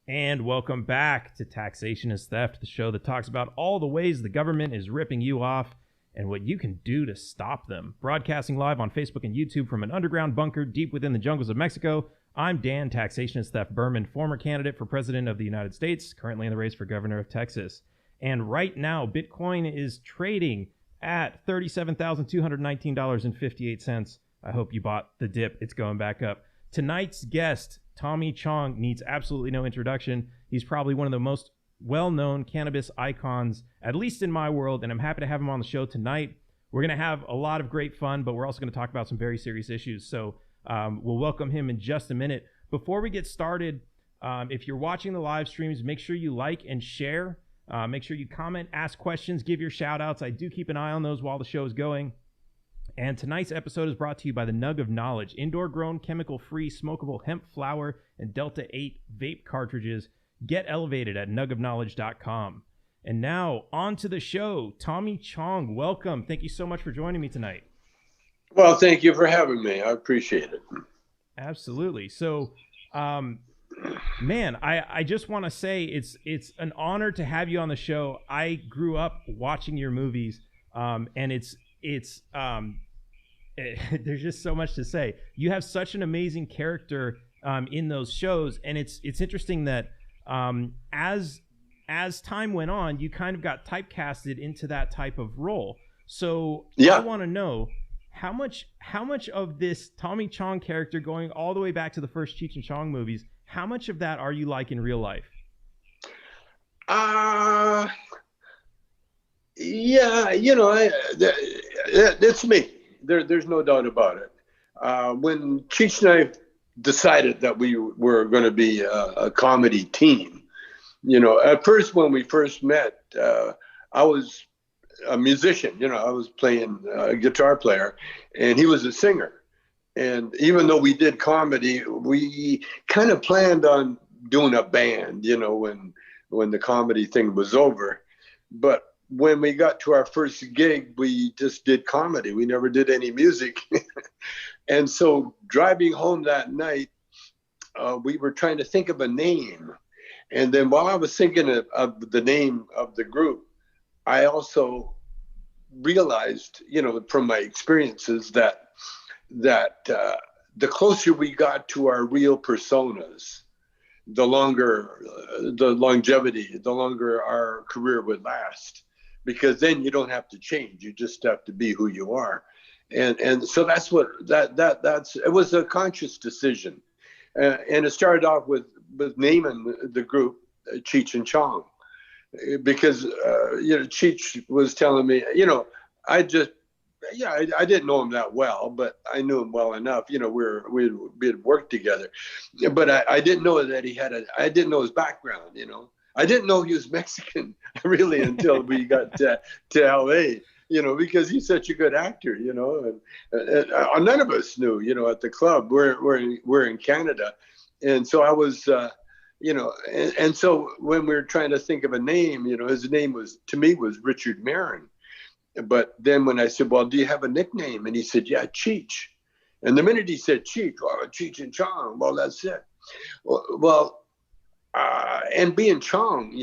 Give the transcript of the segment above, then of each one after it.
And welcome back to Taxation is Theft, the show that talks about all the ways the government is ripping you off and what you can do to stop them. Broadcasting live on Facebook and YouTube from an underground bunker deep within the jungles of Mexico, I'm Dan, Taxation is Theft Berman, former candidate for President of the United States, currently in the race for Governor of Texas. And right now, Bitcoin is trading at $37,219.58. I hope you bought the dip. It's going back up. Tonight's guest, Tommy Chong, needs absolutely no introduction. He's probably one of the most well-known cannabis icons, at least in my world, and I'm happy to have him on the show tonight. We're going to have a lot of great fun, but we're also going to talk about some very serious issues. So we'll welcome him in just a minute. Before we get started, if you're watching the live streams, make sure you like and share. Make sure you comment, ask questions, give your shout-outs. I do keep an eye on those while the show is going. And tonight's episode is brought to you by the Nugg of Knowledge, indoor-grown, chemical-free, smokable hemp flower and Delta-8 vape cartridges. Get elevated at nuggofknowledge.com. And now, on to the show. Tommy Chong, welcome. Thank you so much for joining me tonight. Well, thank you for having me. I appreciate it. Absolutely. So, man, I just want to say it's an honor to have you on the show. I grew up watching your movies, and it's there's just so much to say. You have such an amazing character in those shows, and it's interesting that as time went on, you kind of got typecasted into that type of role. So yeah. I want to know how much of this Tommy Chong character, going all the way back to the first Cheech and Chong movies, how much of that are you like in real life? Yeah, it's me. There's no doubt about it. When Cheech and I decided that we were going to be a comedy team, at first when we first met, I was a musician. I was playing a guitar player, and he was a singer. And even though we did comedy, we kind of planned on doing a band, when the comedy thing was over. But when we got to our first gig, we just did comedy. We never did any music. And so driving home that night, we were trying to think of a name. And then while I was thinking of the name of the group, I also realized, from my experiences that the closer we got to our real personas, the longer the longevity, the longer our career would last. Because then you don't have to change; you just have to be who you are, and so that's what that's. It was a conscious decision, and it started off with naming the group Cheech and Chong, because Cheech was telling me, I didn't know him that well, but I knew him well enough. We had worked together, but I didn't know that I didn't know his background. I didn't know he was Mexican really until we got to LA, because he's such a good actor, and none of us knew, at the club. We're in Canada. And so I was, and so when we were trying to think of a name, his name was Richard Marin. But then when I said, well, do you have a nickname? And he said, yeah, Cheech. And the minute he said Cheech, Cheech and Chong, well, that's it. Well, and being Chong,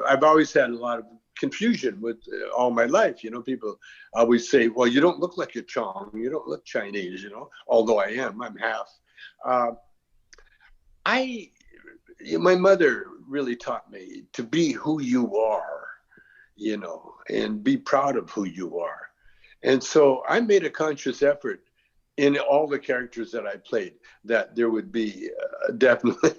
I've always had a lot of confusion with all my life. People always say, well, you don't look like a Chong. You don't look Chinese, although I am. I'm half. My mother really taught me to be who you are, and be proud of who you are. And so I made a conscious effort in all the characters that I played, that there would be definitely,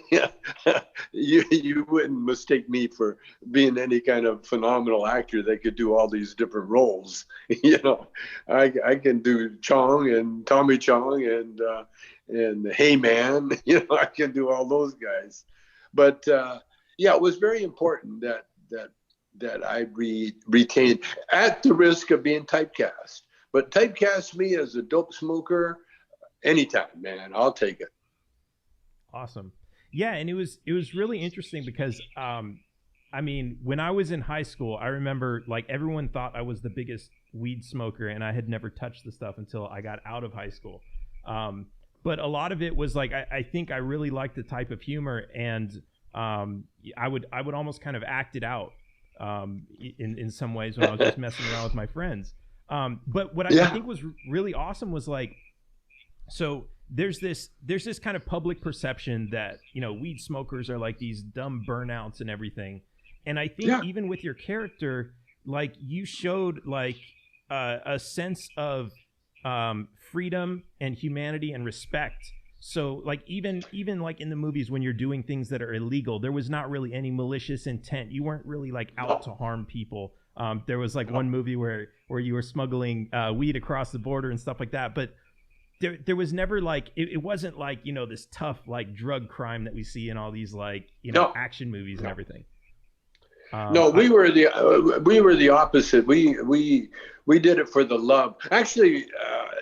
you wouldn't mistake me for being any kind of phenomenal actor that could do all these different roles. I can do Chong and Tommy Chong and Hey Man, I can do all those guys. But it was very important that I retained, at the risk of being typecast. But typecast me as a dope smoker anytime, man. I'll take it. Awesome. Yeah, and it was really interesting because when I was in high school, I remember everyone thought I was the biggest weed smoker, and I had never touched the stuff until I got out of high school. but a lot of it was like, I think I really liked the type of humor, and I would almost kind of act it out in some ways when I was just messing around with my friends. But what I think was really awesome was like, so there's this kind of public perception that, you know, weed smokers are like these dumb burnouts and everything. And I think even with your character, like you showed like a sense of freedom and humanity and respect. So like even like in the movies when you're doing things that are illegal, there was not really any malicious intent. You weren't really like out to harm people. There was like one movie where you were smuggling weed across the border and stuff like that, but there was never like it wasn't like, you know, this tough like drug crime that we see in all these like, you know, action movies and everything. No, we were the opposite. We did it for the love. Actually,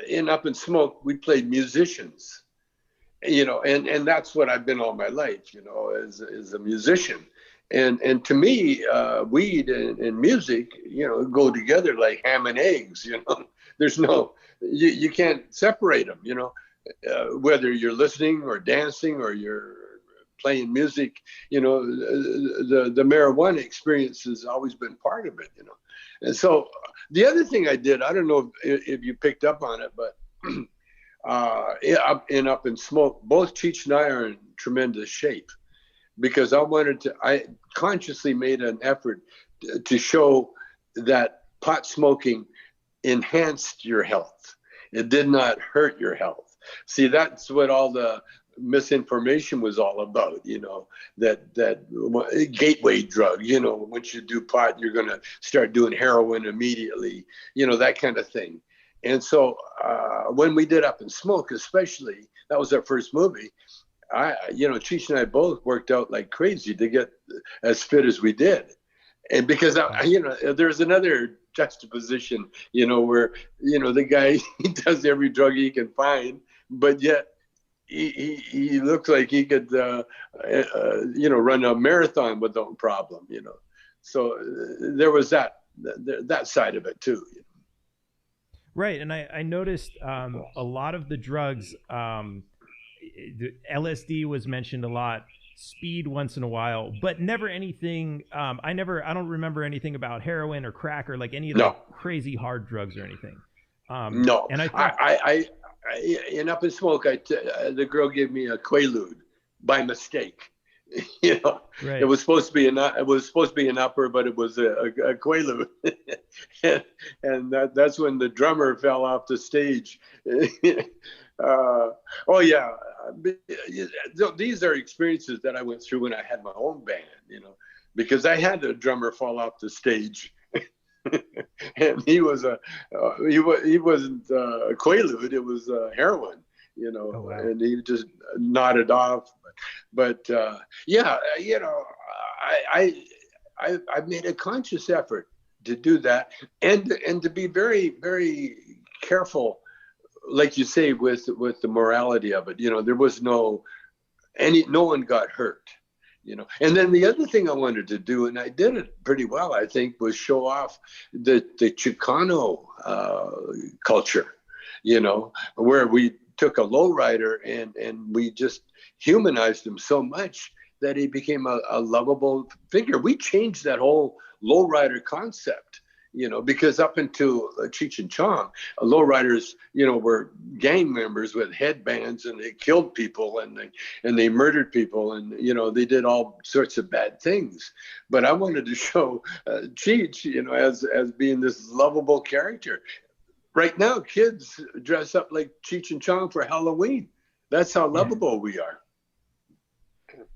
in Up in Smoke, we played musicians, you know, and that's what I've been all my life, you know, as a musician. And to me, weed and music, you know, go together like ham and eggs, you know. There's no, you can't separate them, you know, whether you're listening or dancing or you're playing music, you know, the marijuana experience has always been part of it, you know. And so the other thing I did, I don't know if you picked up on it, but Up in Smoke, both Cheech and I are in tremendous shape, because I consciously made an effort to show that pot smoking enhanced your health. It did not hurt your health. See, that's what all the misinformation was all about, you know, that gateway drug, you know, once you do pot, you're going to start doing heroin immediately, you know, that kind of thing. And so when we did Up in Smoke, especially, that was our first movie, you know, Cheech and I both worked out like crazy to get as fit as we did. And because, you know, there's another juxtaposition, you know, where, you know, the guy, he does every drug he can find, but yet he looks like he could, you know, run a marathon without problem, you know. So there was that side of it too. You know? Right. And I noticed a lot of the drugs, the LSD was mentioned a lot, speed once in a while, but never anything. I don't remember anything about heroin or crack or like any of the crazy hard drugs or anything. No. And I in Up in Smoke, the girl gave me a Quaalude by mistake. You know, right. It was supposed to be an upper, but it was a Quaalude, and that's when the drummer fell off the stage. Oh yeah, these are experiences that I went through when I had my own band. You know, because I had a drummer fall off the stage. And he wasn't a Quaalude, it was heroin, you know. Oh, wow. And he just nodded off. But yeah, you know, I made a conscious effort to do that, and to be very, very careful, like you say, with the morality of it. You know, there was no one got hurt. You know, and then the other thing I wanted to do, and I did it pretty well, I think, was show off the Chicano culture, you know, where we took a lowrider and we just humanized him so much that he became a lovable figure. We changed that whole lowrider concept, you know, because up until Cheech and Chong, lowriders, you know, were gang members with headbands, and they killed people and they murdered people, and, you know, they did all sorts of bad things. But I wanted to show Cheech, you know, as being this lovable character. Right now, kids dress up like Cheech and Chong for Halloween. That's how lovable we are.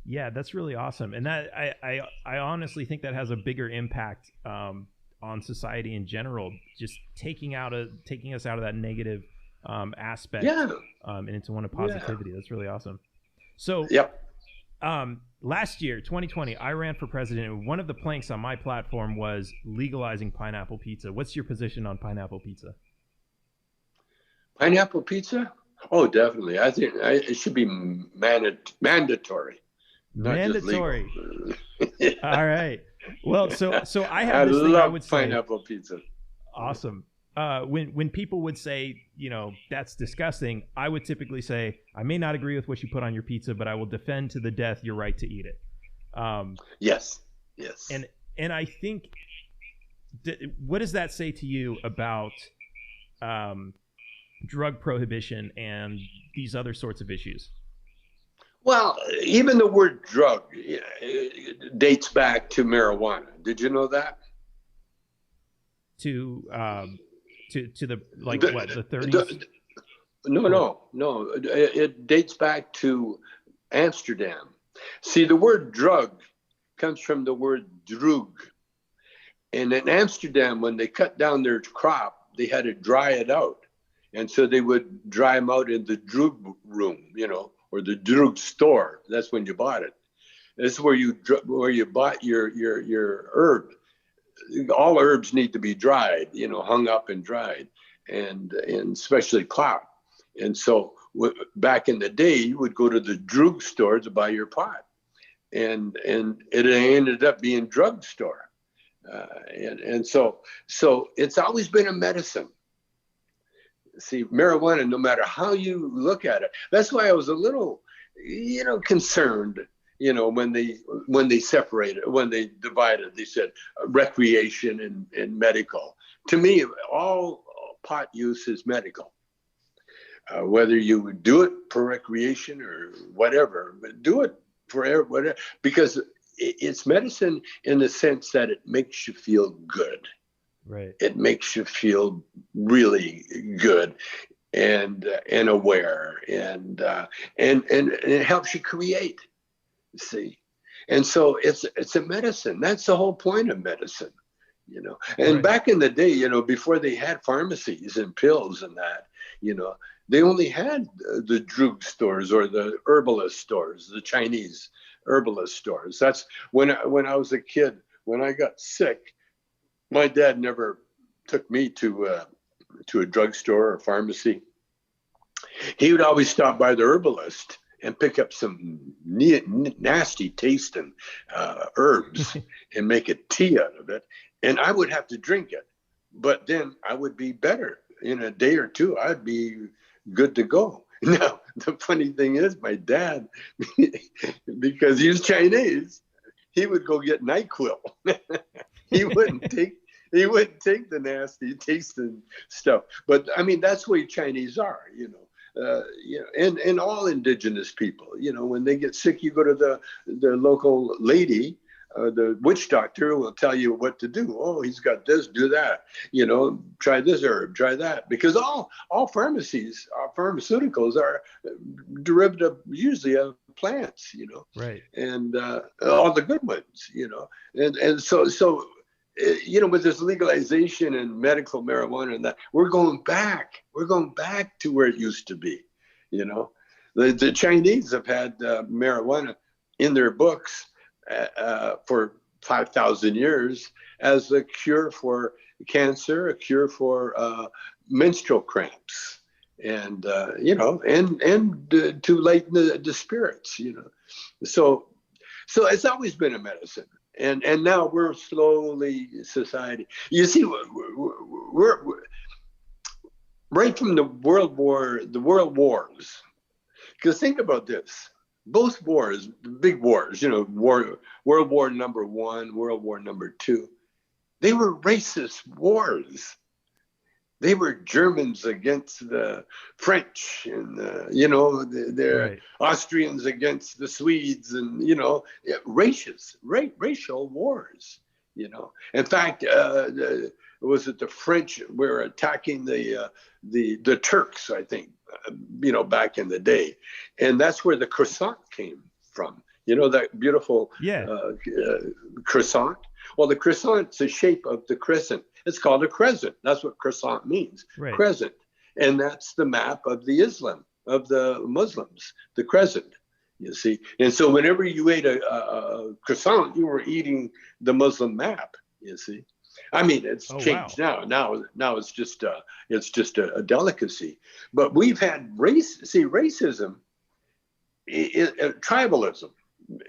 Yeah, that's really awesome. And that I honestly think that has a bigger impact on society in general, just taking us out of that negative aspect and into one of positivity. That's really awesome. So last year, 2020, I ran for president, and one of the planks on my platform was legalizing pineapple pizza. What's your position on pineapple pizza? Pineapple pizza? Oh, definitely. I think it should be mandatory. Mandatory. All right. Well, so I have I this thing love I would say. pineapple pizza. Awesome. when people would say, that's disgusting, I would typically say, I may not agree with what you put on your pizza, but I will defend to the death your right to eat it. Yes. And I think, what does that say to you about drug prohibition and these other sorts of issues? Well, even the word drug dates back to marijuana. Did you know that? To the the 30s? No. It dates back to Amsterdam. See, the word drug comes from the word droog. And in Amsterdam, when they cut down their crop, they had to dry it out. And so they would dry them out in the droog room, or the droog store. That's when you bought it. This is where you bought your herb. All herbs need to be dried, hung up and dried, and especially pot. And so back in the day, you would go to the droog store to buy your pot, and it ended up being drugstore. And so it's always been a medicine. See, marijuana, no matter how you look at it, that's why I was a little, concerned, when they separated, when they divided, they said recreation and medical. To me, all pot use is medical. Whether you would do it for recreation or whatever, but do it for whatever, because it's medicine in the sense that it makes you feel good. Right. It makes you feel really good and aware, and it helps you create. See, and so it's a medicine. That's the whole point of medicine, And Right. Back in the day, before they had pharmacies and pills and that, they only had the drug stores or the herbalist stores, the Chinese herbalist stores. That's when I was a kid. When I got sick, my dad never took me to a drugstore or pharmacy. He would always stop by the herbalist and pick up some nasty tasting herbs and make a tea out of it. And I would have to drink it. But then I would be better. In a day or two, I'd be good to go. Now, the funny thing is, my dad, because he was Chinese, he would go get NyQuil. He wouldn't take the nasty tasting stuff. But I mean, that's the way Chinese are, and all indigenous people, when they get sick, you go to the local lady, the witch doctor will tell you what to do. Oh, he's got this, do that, try this herb, try that, because all pharmaceuticals are derivative usually of plants, Right. and all the good ones, and so with this legalization and medical marijuana and that, we're going back to where it used to be. The Chinese have had marijuana in their books for 5,000 years as a cure for cancer, a cure for menstrual cramps, and to lighten the spirits. So it's always been a medicine. And now we're slowly society. You see, we're right from the world wars. Because think about this: both wars, the big wars, World War #1, World War #2, they were racist wars. They were Germans against the French, and they're Right. Austrians against the Swedes, and racial wars. In fact, was it the French were attacking the Turks? I think, back in the day, and that's where the croissant came from. That beautiful croissant. Well, the croissant's the shape of the crescent. It's called a crescent. That's what croissant means. Right. Crescent. And that's the map of the Muslims, the crescent, you see. And so whenever you ate a croissant, you were eating the Muslim map, you see. I mean, it's changed now. Now it's just a delicacy. But we've had racism, tribalism.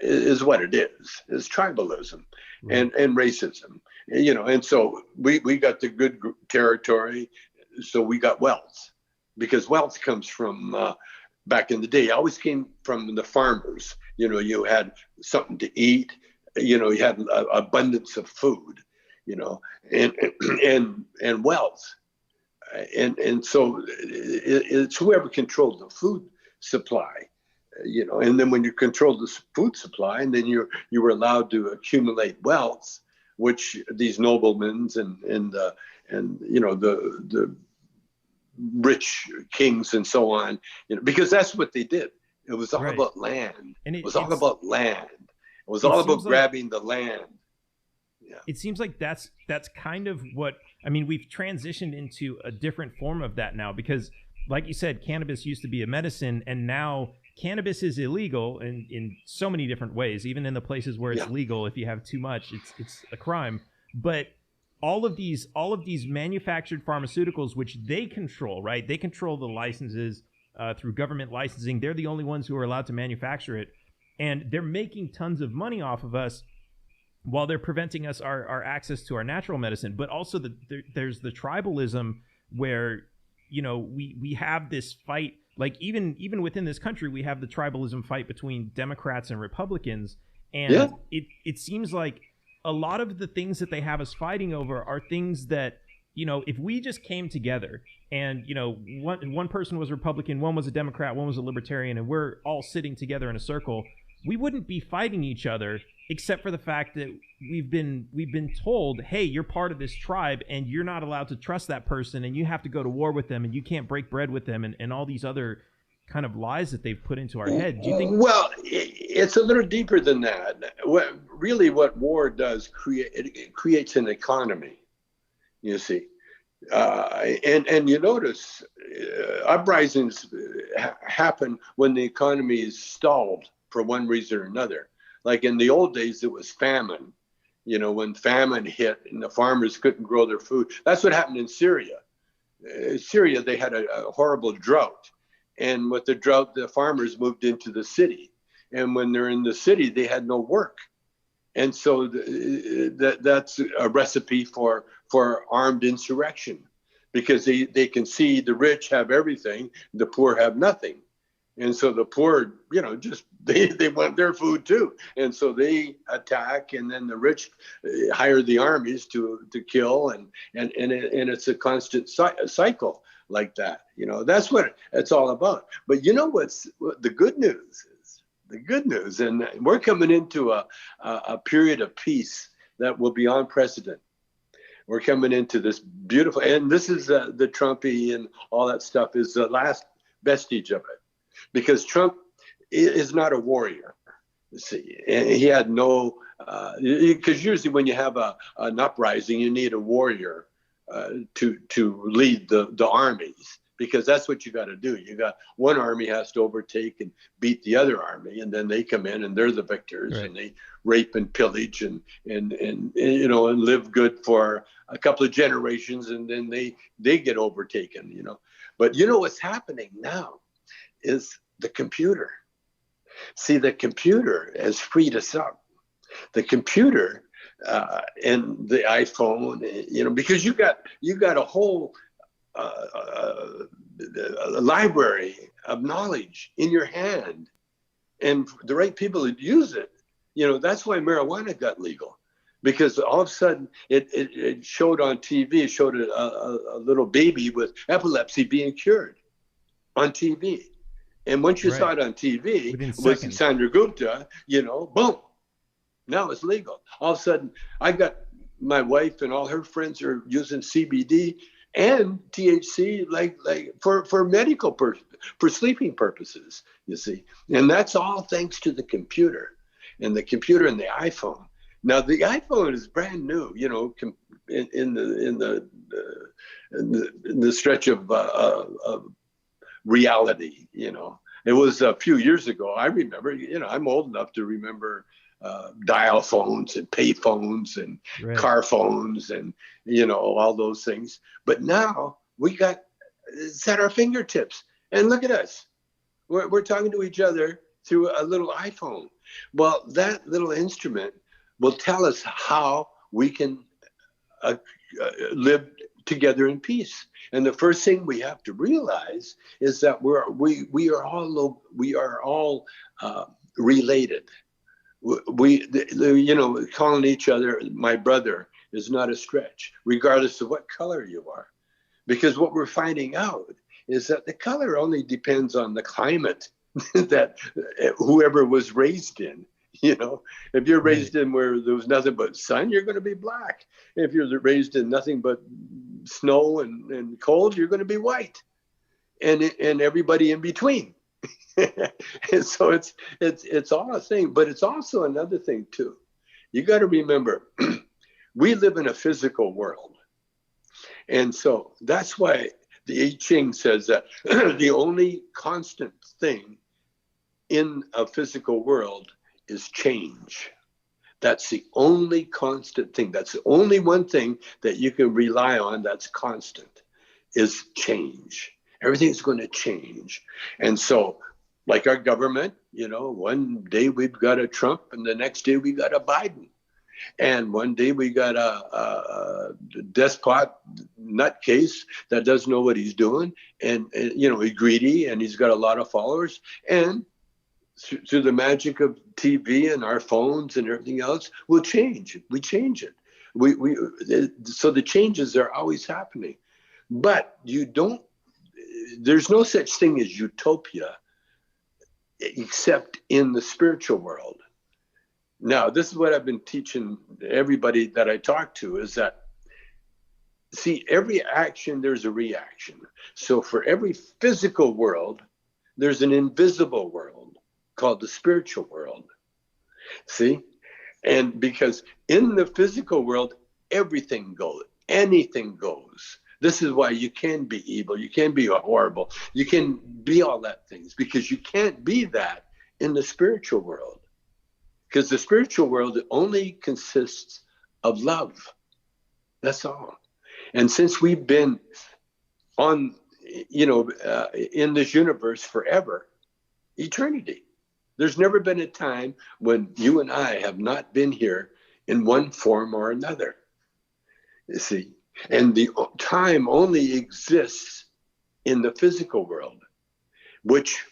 is what it is tribalism Right. and racism, and so we got the good territory, so we got wealth, because wealth comes from back in the day, always came from the farmers. You had something to eat, you had abundance of food, and and wealth, and so it's whoever controlled the food supply, and then when you control the food supply, and then you were allowed to accumulate wealth, which these noblemen and the rich kings and so on, because that's what they did. It was all Right. about land. And It was all about land. It was all about grabbing the land. Yeah. It seems like that's kind of what, I mean, we've transitioned into a different form of that now, because like you said, cannabis used to be a medicine, and now cannabis is illegal in so many different ways. Even in the places where it's legal, if you have too much, it's a crime. But all of these manufactured pharmaceuticals, which they control, right? They control the licenses through government licensing. They're the only ones who are allowed to manufacture it, and they're making tons of money off of us, while they're preventing us our access to our natural medicine. But also there's the tribalism where, we have this fight, like even within this country, we have the tribalism fight between Democrats and Republicans. And it seems like a lot of the things that they have us fighting over are things that, if we just came together and, one person was a Republican, one was a Democrat, one was a Libertarian, and we're all sitting together in a circle, we wouldn't be fighting each other, except for the fact that we've been told, hey, you're part of this tribe and you're not allowed to trust that person, and you have to go to war with them, and you can't break bread with them, and all these other kind of lies that they've put into our head. Do you think? Well, it's a little deeper than that. What war does, it creates an economy, you see. And you notice uprisings happen when the economy is stalled for one reason or another. Like in the old days, it was famine. When famine hit and the farmers couldn't grow their food. That's what happened in Syria. Syria, they had a horrible drought. And with the drought, the farmers moved into the city. And when they're in the city, they had no work. And so that's a recipe for armed insurrection, because they can see the rich have everything, the poor have nothing. And so the poor, just they want their food too. And so they attack, and then the rich hire the armies to kill, and it's a constant cycle like that. That's what it's all about. But what's the good news is? The good news, and we're coming into a period of peace that will be unprecedented. We're coming into this beautiful, and this is the Trumpy and all that stuff is the last vestige of it. Because Trump is not a warrior, you see. And he had no, because usually when you have an uprising, you need a warrior to lead the armies, because that's what you got to do. You got one army has to overtake and beat the other army, and then they come in and they're the victors, right. And they rape and pillage and live good for a couple of generations, and then they get overtaken. But what's happening now is the computer. See, the computer has freed us up. The computer and the iPhone, because you got a whole a library of knowledge in your hand, and the right people who use it. That's why marijuana got legal, because all of a sudden it showed on TV. It showed a little baby with epilepsy being cured on TV. And once you saw it on TV, with Sandra Gupta, boom, now it's legal. All of a sudden, I got my wife and all her friends are using CBD and THC like for medical for sleeping purposes, you see. And that's all thanks to the computer and the iPhone. Now the iPhone is brand new, in the stretch of reality. It was a few years ago. I remember, I'm old enough to remember dial phones and pay phones and car phones and all those things. But now it's at our fingertips, and look at us. We're talking to each other through a little iPhone. Well, that little instrument will tell us how we can live together in peace. And the first thing we have to realize is that we are all related. Calling each other my brother is not a stretch, regardless of what color you are, because what we're finding out is that the color only depends on the climate that whoever was raised in. If you're raised in where there was nothing but sun, you're going to be black. If you're raised in nothing but snow and cold, you're going to be white, and everybody in between. And so it's all a thing, but it's also another thing too. You got to remember, we live in a physical world, and so that's why the I Ching says that the only constant thing in a physical world is change. That's the only constant thing. That's the only one thing that you can rely on that's constant, is change. Everything's going to change. And so, like our government, one day we've got a Trump and the next day we got a Biden. And one day we got a despot nutcase that doesn't know what he's doing. And he's greedy and he's got a lot of followers. And through the magic of TV and our phones and everything else, we'll change. We change it. So the changes are always happening. But there's no such thing as utopia except in the spiritual world. Now, this is what I've been teaching everybody that I talk to, is that, see, every action, there's a reaction. So for every physical world, there's an invisible world called the spiritual world. See? And because in the physical world, everything goes, anything goes. This is why you can be evil, you can be horrible, you can be all that things, because you can't be that in the spiritual world. Because the spiritual world only consists of love. That's all. And since we've been on, in this universe forever, eternity, there's never been a time when you and I have not been here in one form or another. You see, and the time only exists in the physical world, which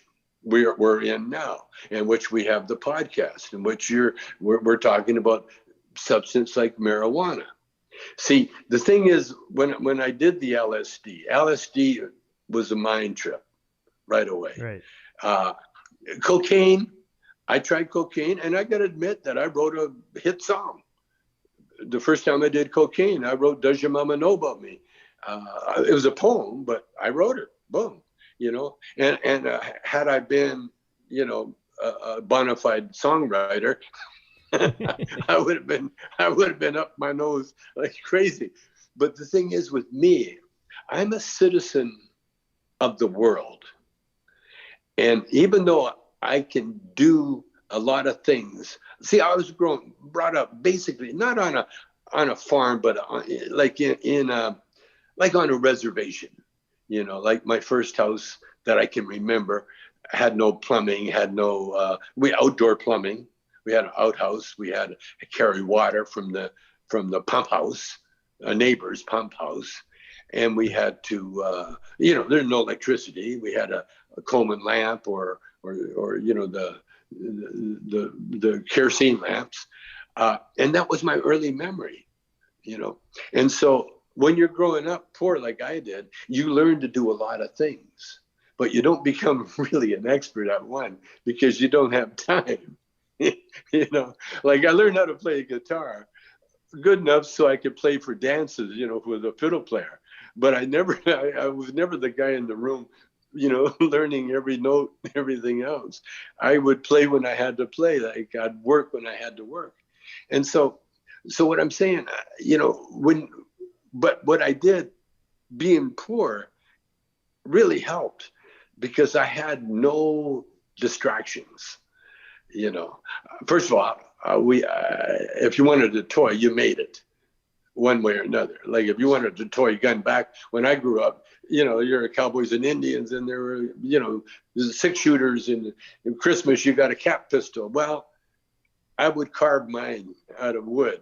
we're in now, in which we have the podcast, in which we're talking about substance like marijuana. See, the thing is, when I did the LSD was a mind trip right away. Right. Cocaine, I tried cocaine, and I got to admit that I wrote a hit song. The first time I did cocaine, I wrote "Does Your Mama Know About Me?" It was a poem, but I wrote it. Boom. And had I been, a bona fide songwriter, I would have been up my nose like crazy. But the thing is, with me, I'm a citizen of the world. And even though I can do a lot of things, see, I was brought up basically not on a farm, but like on a reservation. Like my first house that I can remember had no plumbing, we outdoor plumbing. We had an outhouse. We had to carry water from the pump house, a neighbor's pump house. And we had to, there's no electricity. We had a Coleman lamp or the kerosene lamps. And that was my early memory, And so when you're growing up poor like I did, you learn to do a lot of things, but you don't become really an expert at one because you don't have time. Like I learned how to play guitar good enough so I could play for dances, with a fiddle player. But I was never the guy in the room, learning every note, everything else. I would play when I had to play, like I'd work when I had to work. And so what I'm saying, but what I did being poor really helped because I had no distractions. First of all, if you wanted a toy, you made it one way or another. Like if you wanted a toy gun back when I grew up, you're Cowboys and Indians, and there were, 6 shooters, and in Christmas you got a cap pistol. Well, I would carve mine out of wood.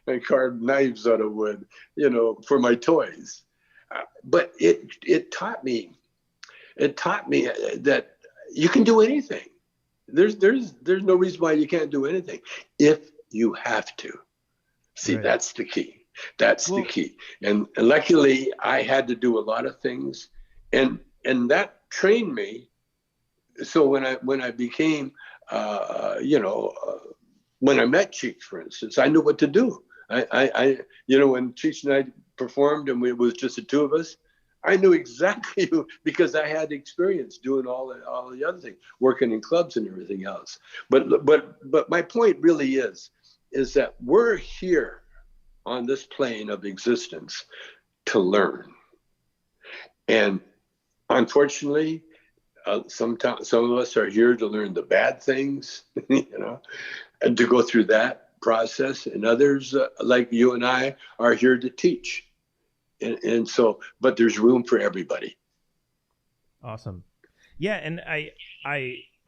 I carved knives out of wood, for my toys. But it taught me that you can do anything. There's no reason why you can't do anything if you have to. See, Right. that's the key. That's the key. And luckily, I had to do a lot of things, and that trained me. So when I became, when I met Cheech, for instance, I knew what to do. I when Cheech and I performed, and it was just the two of us, I knew exactly because I had experience doing all the other things, working in clubs and everything else. But my point really is that we're here on this plane of existence to learn. And unfortunately, sometimes some of us are here to learn the bad things, and to go through that process. And others, like you and I, are here to teach. And so, but there's room for everybody. Awesome. Yeah, and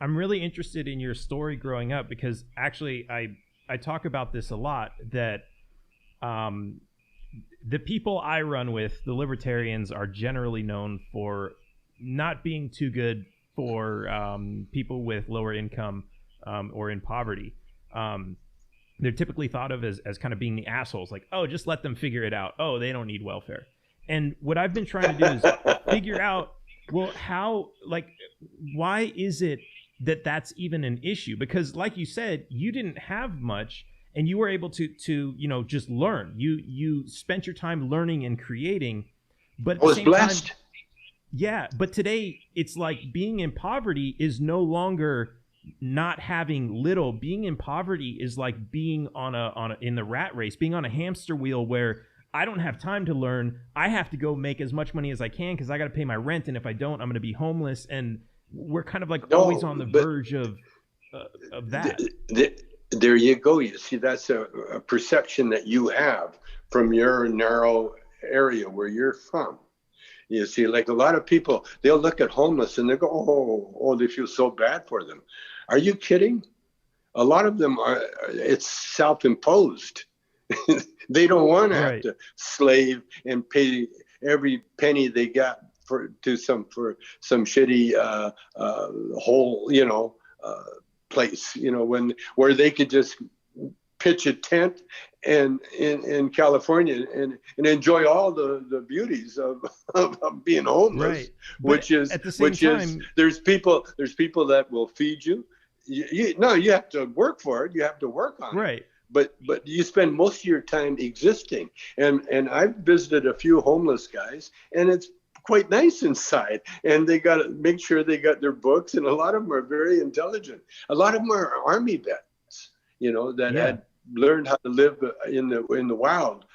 I'm really interested in your story growing up, because actually I talk about this a lot, that the people I run with, the libertarians, are generally known for not being too good for people with lower income or in poverty. They're typically thought of as kind of being the assholes, like, oh, just let them figure it out. Oh, they don't need welfare. And what I've been trying to do is figure out, well, why is it that that's even an issue? Because like you said, you didn't have much, and you were able to just learn. You spent your time learning and creating, but at I was blessed. Yeah, but today it's like being in poverty is no longer not having little. Being in poverty is like being in the rat race, being on a hamster wheel where I don't have time to learn. I have to go make as much money as I can because I got to pay my rent, and if I don't, I'm going to be homeless. And we're kind of like always on the verge of that. There you go. You see, that's a perception that you have from your narrow area where you're from. You see, like a lot of people, they'll look at homeless and they go, oh, they feel so bad for them. Are you kidding? A lot of them it's self-imposed. They don't want to have to slave and pay every penny they got for some shitty hole, place, where they could just pitch a tent and in California and enjoy all the beauties of being homeless, right. which is there's people that will feed you. You have to work for it. You have to work on it. But you spend most of your time existing. And I've visited a few homeless guys, and it's quite nice inside. And they got to make sure they got their books. And a lot of them are very intelligent. A lot of them are Army vets, that had learned how to live in the wild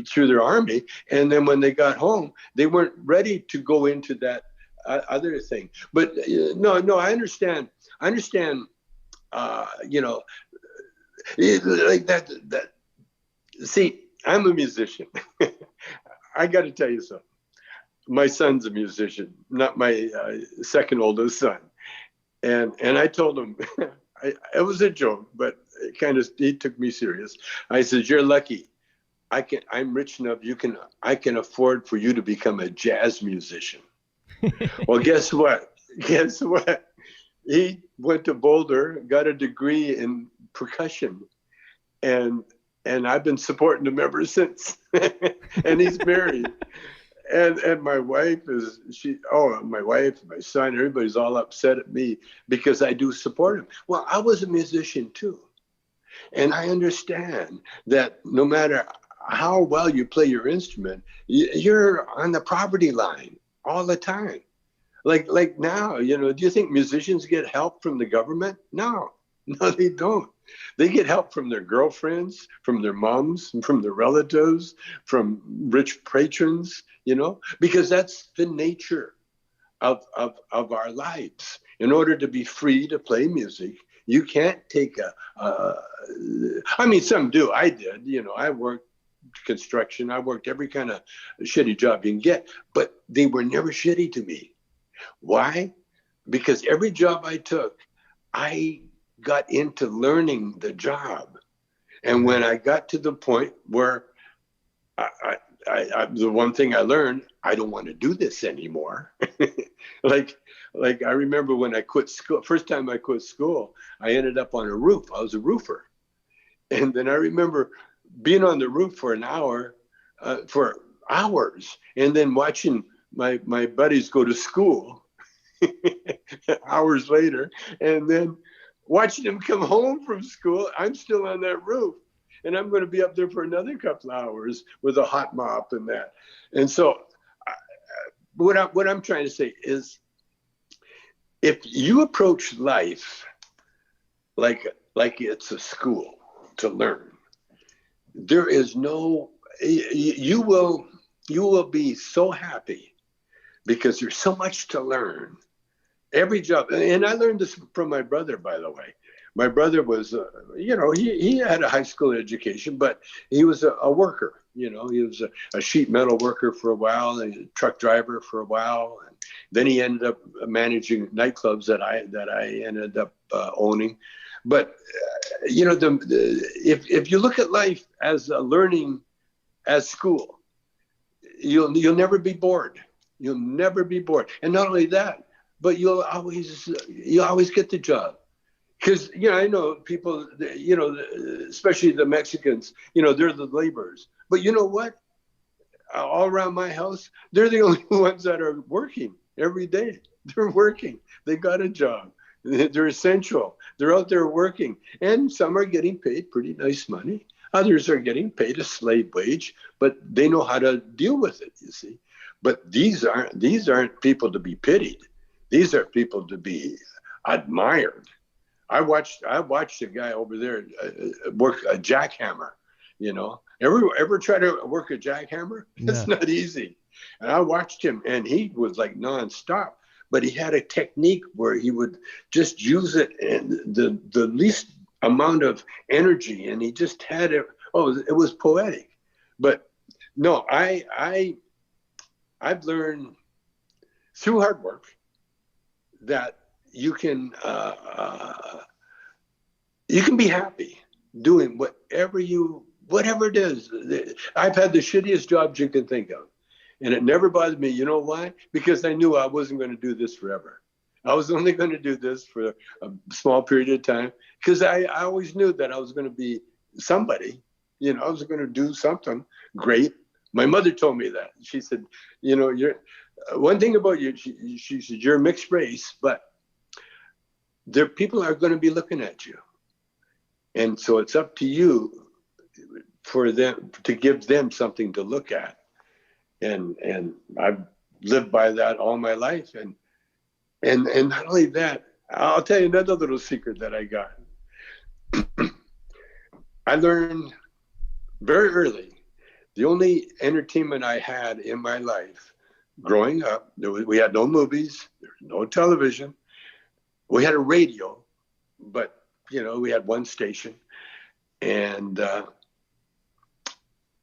through their Army. And then when they got home, they weren't ready to go into that other thing. But no, I understand. Like that. See, I'm a musician. I got to tell you something. My son's a musician, not my second oldest son. And I told him, it was a joke, but he took me serious. I said, "You're lucky. I'm rich enough. I can afford for you to become a jazz musician." Well, guess what? He went to Boulder, got a degree in percussion, and I've been supporting him ever since. And he's married. And my wife, my son, everybody's all upset at me because I do support him. Well, I was a musician too. And I understand that no matter how well you play your instrument, you're on the poverty line all the time. Like now, do you think musicians get help from the government? No, they don't. They get help from their girlfriends, from their moms, from their relatives, from rich patrons, because that's the nature of our lives. In order to be free to play music, you can't take some do. I did, I worked construction. I worked every kind of shitty job you can get, but they were never shitty to me. Why? Because every job I took, I got into learning the job. And when I got to the point where the one thing I learned, I don't want to do this anymore. like I remember when I quit school, first time I quit school, I ended up on a roof. I was a roofer. And then I remember being on the roof for for hours, and then watching my buddies go to school hours later, and then watching them come home from school. I'm still on that roof, and I'm going to be up there for another couple of hours with a hot mop and that. And so what I'm trying to say is, if you approach life like it's a school to learn, there is no, you will be so happy because there's so much to learn. Every job, and I learned this from my brother, by the way. My brother was, he had a high school education, but he was a worker. He was a sheet metal worker for a while, and a truck driver for a while, and then he ended up managing nightclubs that I ended up owning. But if you look at life as a learning, as school, you'll never be bored. You'll never be bored, and not only that, but you always get the job. Because, I know people, especially the Mexicans, they're the laborers. But you know what? All around my house, they're the only ones that are working every day. They're working. They got a job. They're essential. They're out there working. And some are getting paid pretty nice money. Others are getting paid a slave wage, but they know how to deal with it, you see. But these aren't people to be pitied. These are people to be admired. I watched a guy over there work a jackhammer. Ever try to work a jackhammer? It's not easy. And I watched him, and he was like nonstop. But he had a technique where he would just use it in the least amount of energy, and he just had it. Oh, it was poetic. But no, I've learned through hard work that you can be happy doing whatever it is. I've had the shittiest jobs you can think of, and it never bothered me. You know why? Because I knew I wasn't going to do this forever. I was only going to do this for a small period of time, because I always knew that I was going to be somebody. I was going to do something great. My mother told me that. She said, you're one thing about you. She said, you're a mixed race, but people are going to be looking at you. And so it's up to you for them to give them something to look at. And I've lived by that all my life. And not only that, I'll tell you another little secret that I got. I learned very early, the only entertainment I had in my life growing up, we had no movies, there was no television. We had a radio, but we had one station, and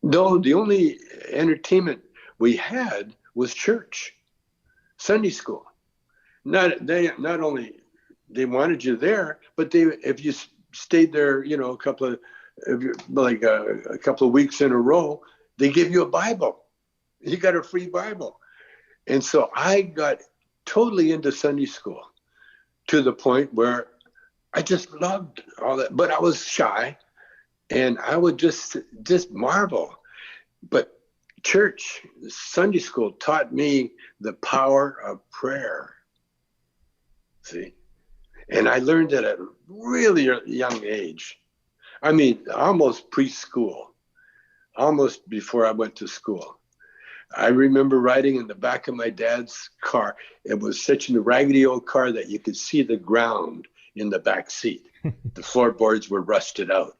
no, the only entertainment we had was church, Sunday school. Not only they wanted you there, but if you stayed there, a couple of weeks in a row, they give you a Bible. You got a free Bible, and so I got totally into Sunday school, to the point where I just loved all that, but I was shy, and I would just marvel. But church, Sunday school taught me the power of prayer. See? And I learned it at a really young age. I mean, almost preschool, almost before I went to school. I remember riding in the back of my dad's car. It was such a raggedy old car that you could see the ground in the back seat. The floorboards were rusted out,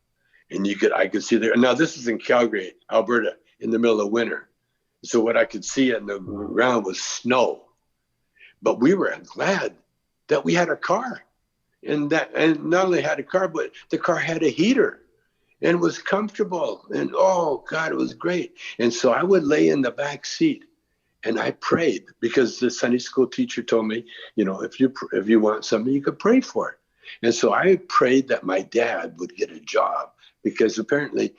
and I could see there. Now this is in Calgary, Alberta, in the middle of winter. So what I could see on the ground was snow. But we were glad that we had a car, and not only had a car, but the car had a heater. And was comfortable, and oh God, it was great. And so I would lay in the back seat, and I prayed, because the Sunday school teacher told me, if you want something, you could pray for it. And so I prayed that my dad would get a job, because apparently,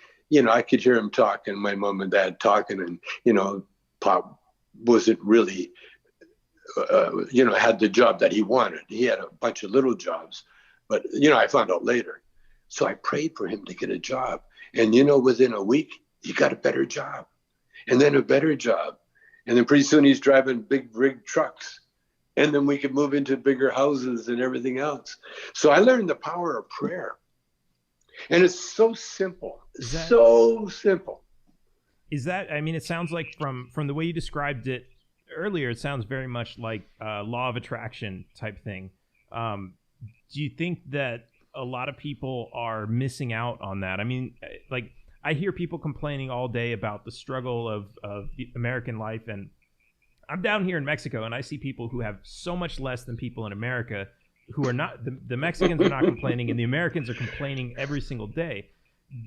I could hear him talking, my mom and dad talking, and, Pop wasn't really, had the job that he wanted. He had a bunch of little jobs, but, I found out later. So I prayed for him to get a job. And, within a week, he got a better job, and then a better job. And then pretty soon he's driving big rig trucks. And then we could move into bigger houses and everything else. So I learned the power of prayer. And it's so simple. So simple. Is that, it sounds like from the way you described it earlier, it sounds very much like law of attraction type thing. Do you think that a lot of people are missing out on that? I hear people complaining all day about the struggle of the American life, and I'm down here in Mexico, and I see people who have so much less than people in America who are not, the Mexicans are not complaining, and the Americans are complaining every single day.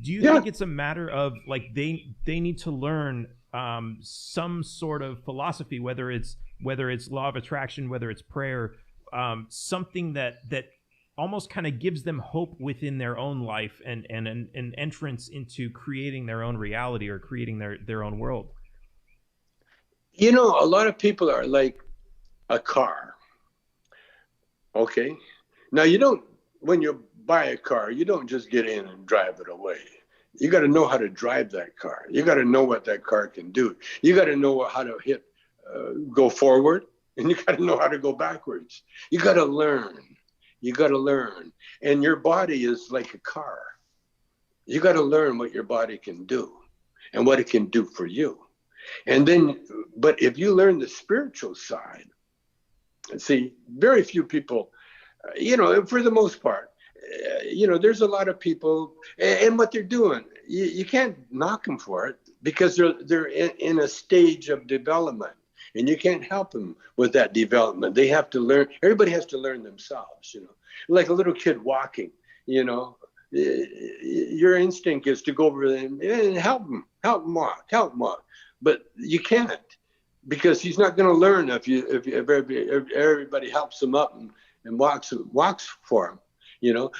Do you think it's a matter of, like, they need to learn some sort of philosophy, whether it's law of attraction, whether it's prayer, something that almost kind of gives them hope within their own life and an entrance into creating their own reality or creating their own world? A lot of people are like a car. Okay. Now, when you buy a car, you don't just get in and drive it away. You got to know how to drive that car. You got to know what that car can do. You got to know how to go forward, and you got to know how to go backwards. You got to learn. You got to learn. And your body is like a car. You got to learn what your body can do and what it can do for you. And then, but if you learn the spiritual side, see, very few people, for the most part, there's a lot of people, and what they're doing, you can't knock them for it, because they're in a stage of development, and you can't help them with that development. They have to learn. Everybody has to learn themselves, like a little kid walking, your instinct is to go over there and help him walk. But you can't, because he's not going to learn if everybody helps him up and walks for him,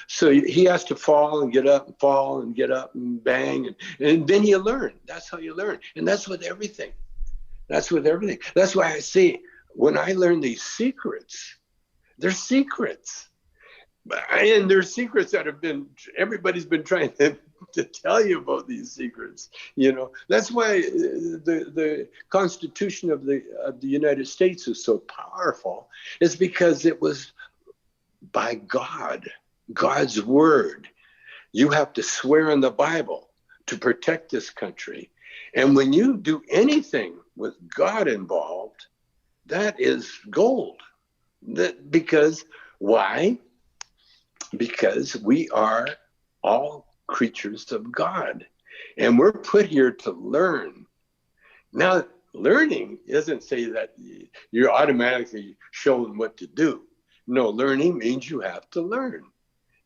So he has to fall and get up and fall and get up and bang, and then you learn. That's how you learn, and that's with everything. That's why I say, when I learn these secrets, they're secrets, and they're secrets that everybody's been trying to tell you about these secrets. That's why the Constitution of the United States is so powerful. It's because it was by God's word. You have to swear in the Bible to protect this country. And when you do anything with God involved, that is gold. Because why? Because we are all creatures of God, and we're put here to learn. Now, learning doesn't say that you're automatically shown what to do. No, learning means you have to learn.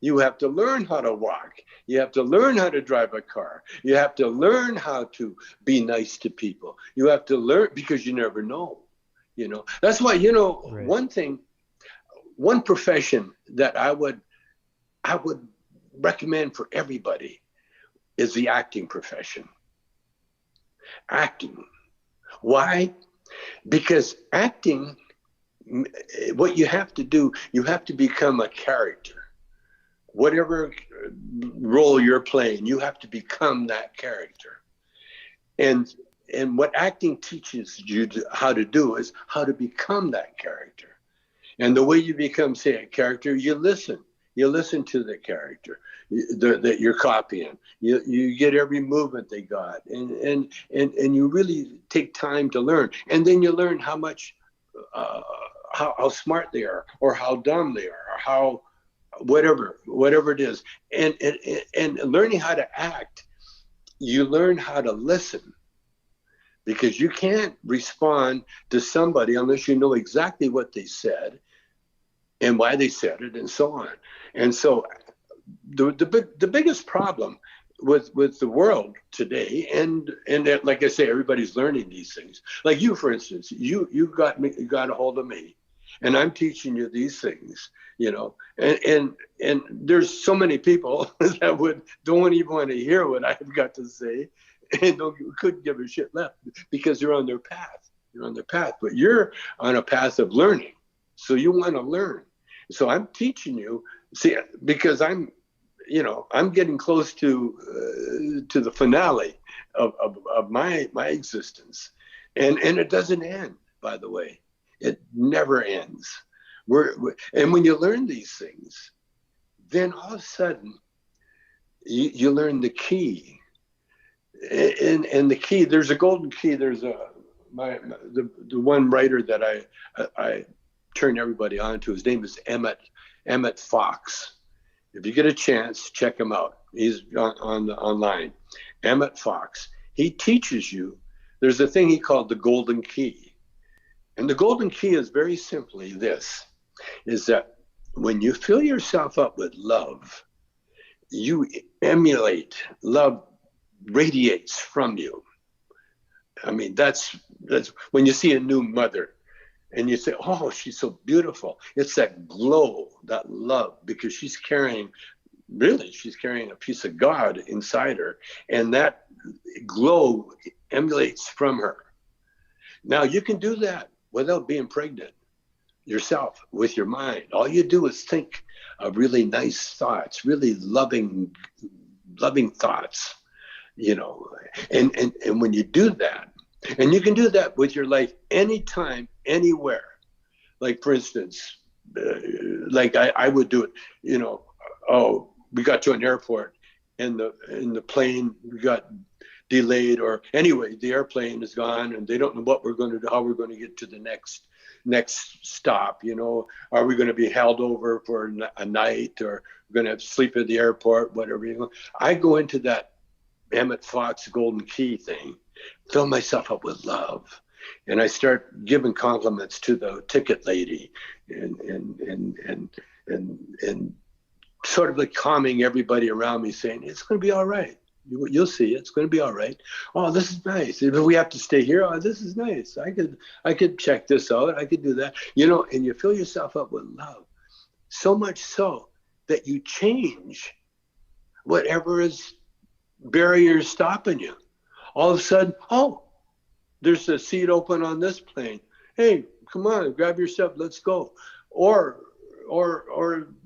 You have to learn how to walk. You have to learn how to drive a car. You have to learn how to be nice to people. You have to learn, because you never know. That's why, right. One profession that I would recommend for everybody is the acting profession. Acting. Why? Because acting, what you have to do, you have to become a character. Whatever role you're playing, you have to become that character. And what acting teaches you how to do is how to become that character. And the way you become, say, a character, you listen. You listen to the character that you're copying. You get every movement they got, and you really take time to learn. And then you learn how much, how smart they are, or how dumb they are, or how whatever it is. And learning how to act, you learn how to listen, because you can't respond to somebody unless you know exactly what they said and why they said it, and so on. And so the biggest problem with the world today, and like I say, everybody's learning these things. Like you, for instance, you got a hold of me, And I'm teaching you these things, and there's so many people that don't even want to hear what I've got to say, and couldn't give a shit left because they're on their path. You're on their path, but you're on a path of learning. So you want to learn. So I'm teaching you, because I'm getting close to the finale of my existence, and it doesn't end. By the way, it never ends. And when you learn these things, then all of a sudden you learn the key. And the key, there's a golden key. There's the one writer that I turn everybody on to. His name is Emmett Fox. If you get a chance, check him out. He's online. Emmett Fox. He teaches you. There's a thing he called the golden key. And the golden key is very simply this, is that when you fill yourself up with love, you emulate, love radiates from you. I mean, that's when you see a new mother and you say, oh, she's so beautiful. It's that glow, that love, because she's carrying a piece of God inside her. And that glow emulates from her. Now, you can do that without being pregnant yourself with your mind. All you do is think of really nice thoughts, really loving thoughts, and when you do that, and you can do that with your life anytime, anywhere. Like, for instance, like I would do it, we got to an airport and the plane got delayed, or anyway, the airplane is gone and they don't know what we're going to do, how we're going to get to the next stop. Are we going to be held over for a night, or we're going to sleep at the airport, whatever. I go into that Emmett Fox golden key thing, fill myself up with love, and I start giving compliments to the ticket lady, and sort of like calming everybody around me, saying it's going to be all right. You'll see, it's going to be all right. Oh, this is nice. If we have to stay here, oh, this is nice. I could check this out. I could do that. And you fill yourself up with love, so much so that you change whatever is barriers stopping you. All of a sudden, oh, there's a seat open on this plane. Hey, come on, grab your stuff, let's go. Or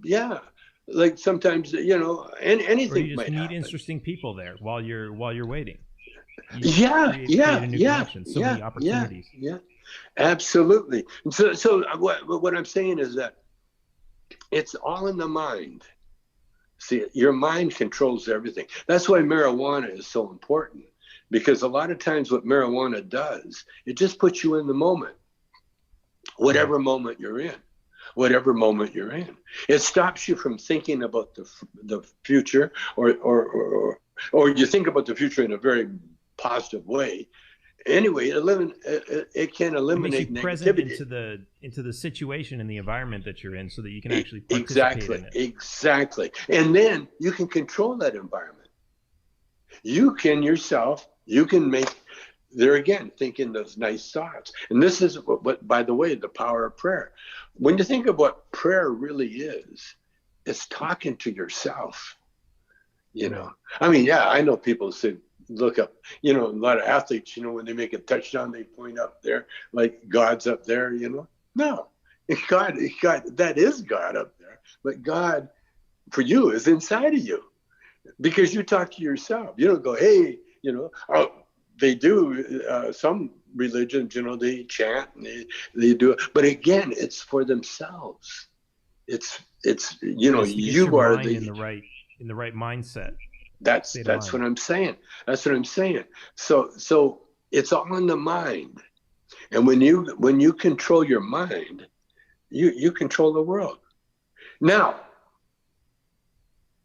yeah, like sometimes, anything or you just might meet happen. Interesting people there while you're waiting. Yeah, many opportunities. Yeah, absolutely. So what I'm saying is that it's all in the mind. See, your mind controls everything. That's why marijuana is so important, because a lot of times what marijuana does, it just puts you in the moment, whatever moment you're in. It stops you from thinking about the future, or you think about the future in a very positive way. Anyway, it can eliminate negativity. Present into the situation and the environment that you're in, so that you can actually participate in it. Exactly. And then you can control that environment. You can make, there again, thinking those nice thoughts. And this is what, by the way, the power of prayer. When you think of what prayer really is, it's talking to yourself. I mean, yeah, I know people say, look up, a lot of athletes, when they make a touchdown, they point up there like God's up there, No, God, that is God up there. But God, for you, is inside of you, because you talk to yourself. You don't go, hey, oh, they do, some religions, they chant and they do it. But again, it's for themselves. It's you are in the right mindset. That's what I'm saying. So it's all in the mind. And when you control your mind, you control the world. Now,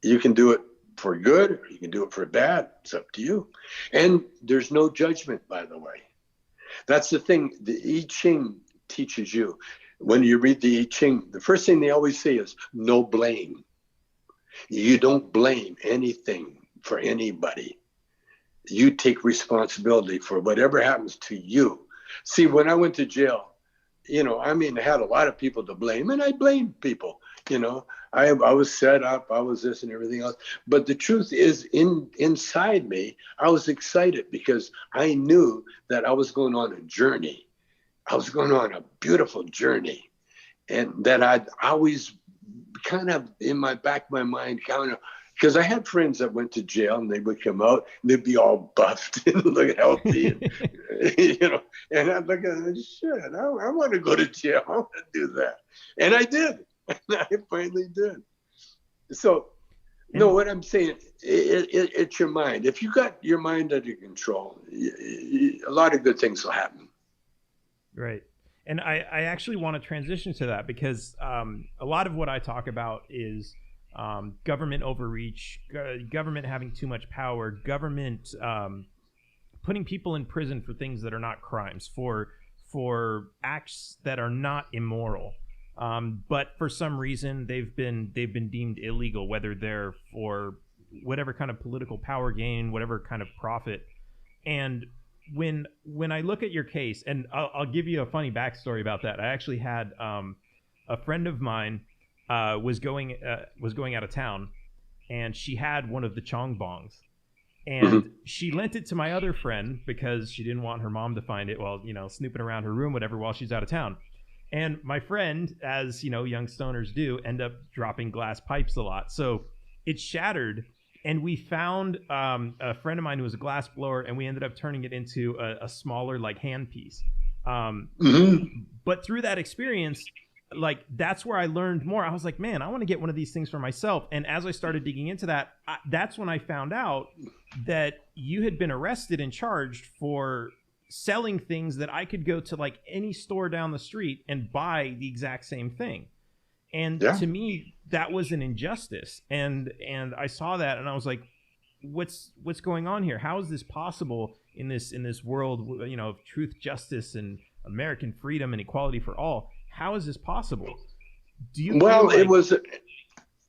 you can do it for good, or you can do it for bad. It's up to you. And there's no judgment, by the way. That's the thing the I Ching teaches you. When you read the I Ching, the first thing they always say is no blame. You don't blame anything for anybody. You take responsibility for whatever happens to you. See, when I went to jail, I mean, I had a lot of people to blame, and I blamed people. I was set up, I was this and everything else. But the truth is, inside me, I was excited because I knew that I was going on a journey. I was going on a beautiful journey, and that I'd always kind of in my back of my mind, kind of, because I had friends that went to jail and they would come out and they'd be all buffed and look healthy, and I'd look at them, shit, I want to go to jail. I want to do that. And I did. And I finally did. So, no, what I'm saying, it's your mind. If you got your mind under control, a lot of good things will happen. Right. And I actually want to transition to that because a lot of what I talk about is government overreach, government having too much power, government putting people in prison for things that are not crimes, for acts that are not immoral. But for some reason they've been deemed illegal, whether they're for whatever kind of political power gain, whatever kind of profit. And when I look at your case, and I'll give you a funny backstory about that. I actually had a friend of mine was going out of town, and she had one of the Chong bongs, and she lent it to my other friend because she didn't want her mom to find it while snooping around her room, whatever, while she's out of town. And my friend, as young stoners do, end up dropping glass pipes a lot, so it shattered. And we found a friend of mine who was a glass blower, and we ended up turning it into a smaller, like, handpiece. But through that experience, like, that's where I learned more. I was like, man, I want to get one of these things for myself. And as I started digging into that, that's when I found out that you had been arrested and charged for selling things that I could go to, like, any store down the street and buy the exact same thing. And to me, that was an injustice. And I saw that and I was like, what's going on here? How is this possible in this world, of truth, justice, and American freedom and equality for all? How is this possible? Do you it was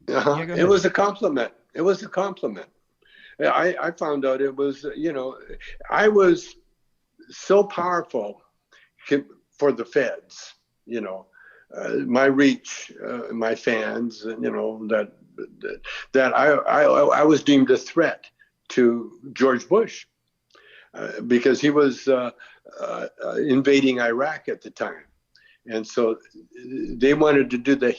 it was a compliment. It was a compliment. I found out it was, I was so powerful for the feds, my reach, my fans, that I was deemed a threat to George Bush because he was invading Iraq at the time. And so they wanted to do the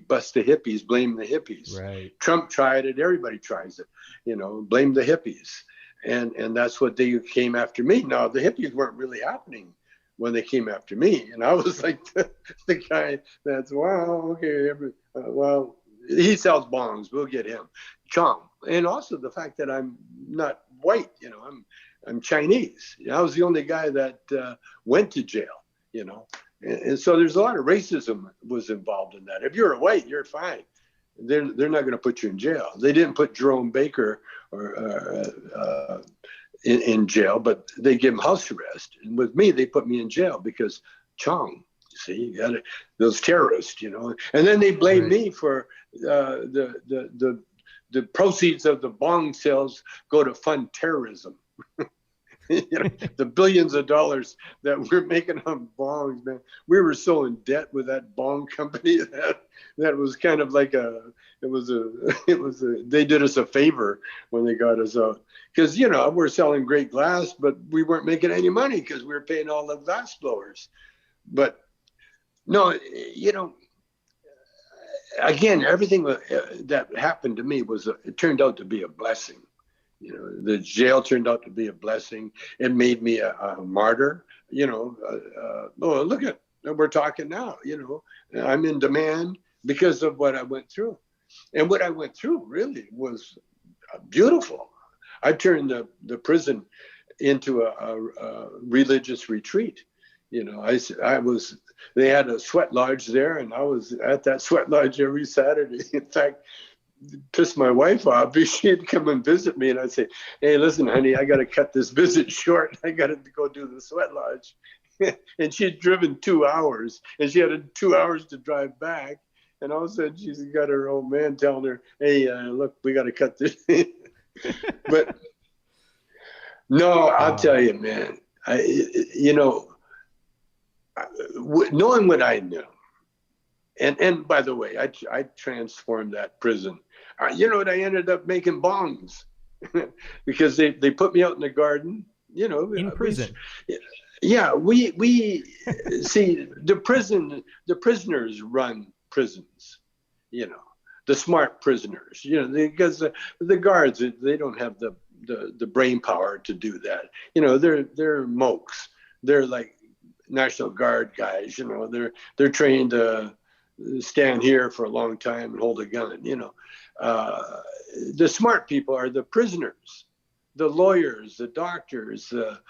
bust the hippies, blame the hippies. Right. Trump tried it. Everybody tries it, blame the hippies. And that's what they came after me. Now, the hippies weren't really happening when they came after me. And I was like the guy that's, wow, okay, well, he sells bongs. We'll get him. Chong. And also the fact that I'm not white, I'm Chinese. I was the only guy that went to jail, And so there's a lot of racism was involved in that. If you're a white, you're fine. They're not going to put you in jail. They didn't put Jerome Baker in jail, but they give him house arrest. And with me, they put me in jail because Chong, see, you got it, those terrorists, And then they blame me for the proceeds of the bong sales go to fund terrorism. The billions of dollars that we're making on bongs, man. We were so in debt with that bong company that was kind of like they did us a favor when they got us out. Because, we're selling great glass, but we weren't making any money because we were paying all the glass blowers. But no, again, everything that happened to me it turned out to be a blessing. The jail turned out to be a blessing. It made me a martyr. Look at, we're talking now. I'm in demand because of what I went through, and what I went through really was beautiful. I turned the prison into a religious retreat. They had a sweat lodge there, and I was at that sweat lodge every Saturday. In fact, pissed my wife off. She'd come and visit me, and I'd say, "Hey, listen, honey, I got to cut this visit short. I got to go do the sweat lodge." And she'd driven 2 hours, and she had 2 hours to drive back. And all of a sudden, she's got her old man telling her, "Hey, look, we got to cut this." But no, I'll tell you, man. knowing what I knew, and by the way, I transformed that prison. You know what? I ended up making bongs because they put me out in the garden. You know, In prison. Yeah, we see the prisoners run prisons. You know, the smart prisoners. You know, because the guards, they don't have the brain power to do that. You know, they're mokes. They're like National Guard guys. You know, they're trained to stand here for a long time and hold a gun. You know, the smart people are the prisoners, the lawyers, the doctors, the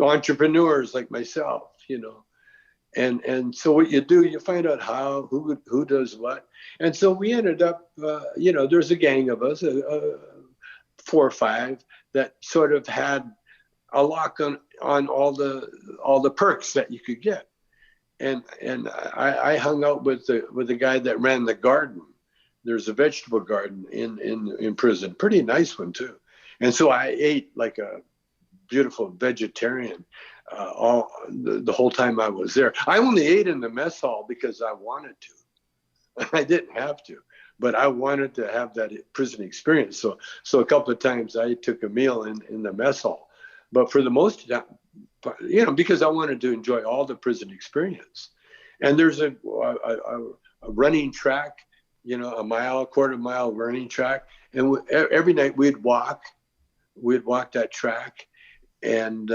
entrepreneurs like myself. You know, and so what you do, you find out who does what, and so we ended up. You know, there's a gang of us, 4 or 5, that sort of had a lock on all the perks that you could get. And I hung out with the guy that ran the garden. There's a vegetable garden in prison, pretty nice one too. And so I ate like a beautiful vegetarian all the whole time I was there. I only ate in the mess hall because I wanted to. I didn't have to, but I wanted to have that prison experience. So a couple of times I took a meal in the mess hall, but for the most time, you know, because I wanted to enjoy all the prison experience. And there's a running track, you know, a quarter mile running track. And every night we'd walk that track and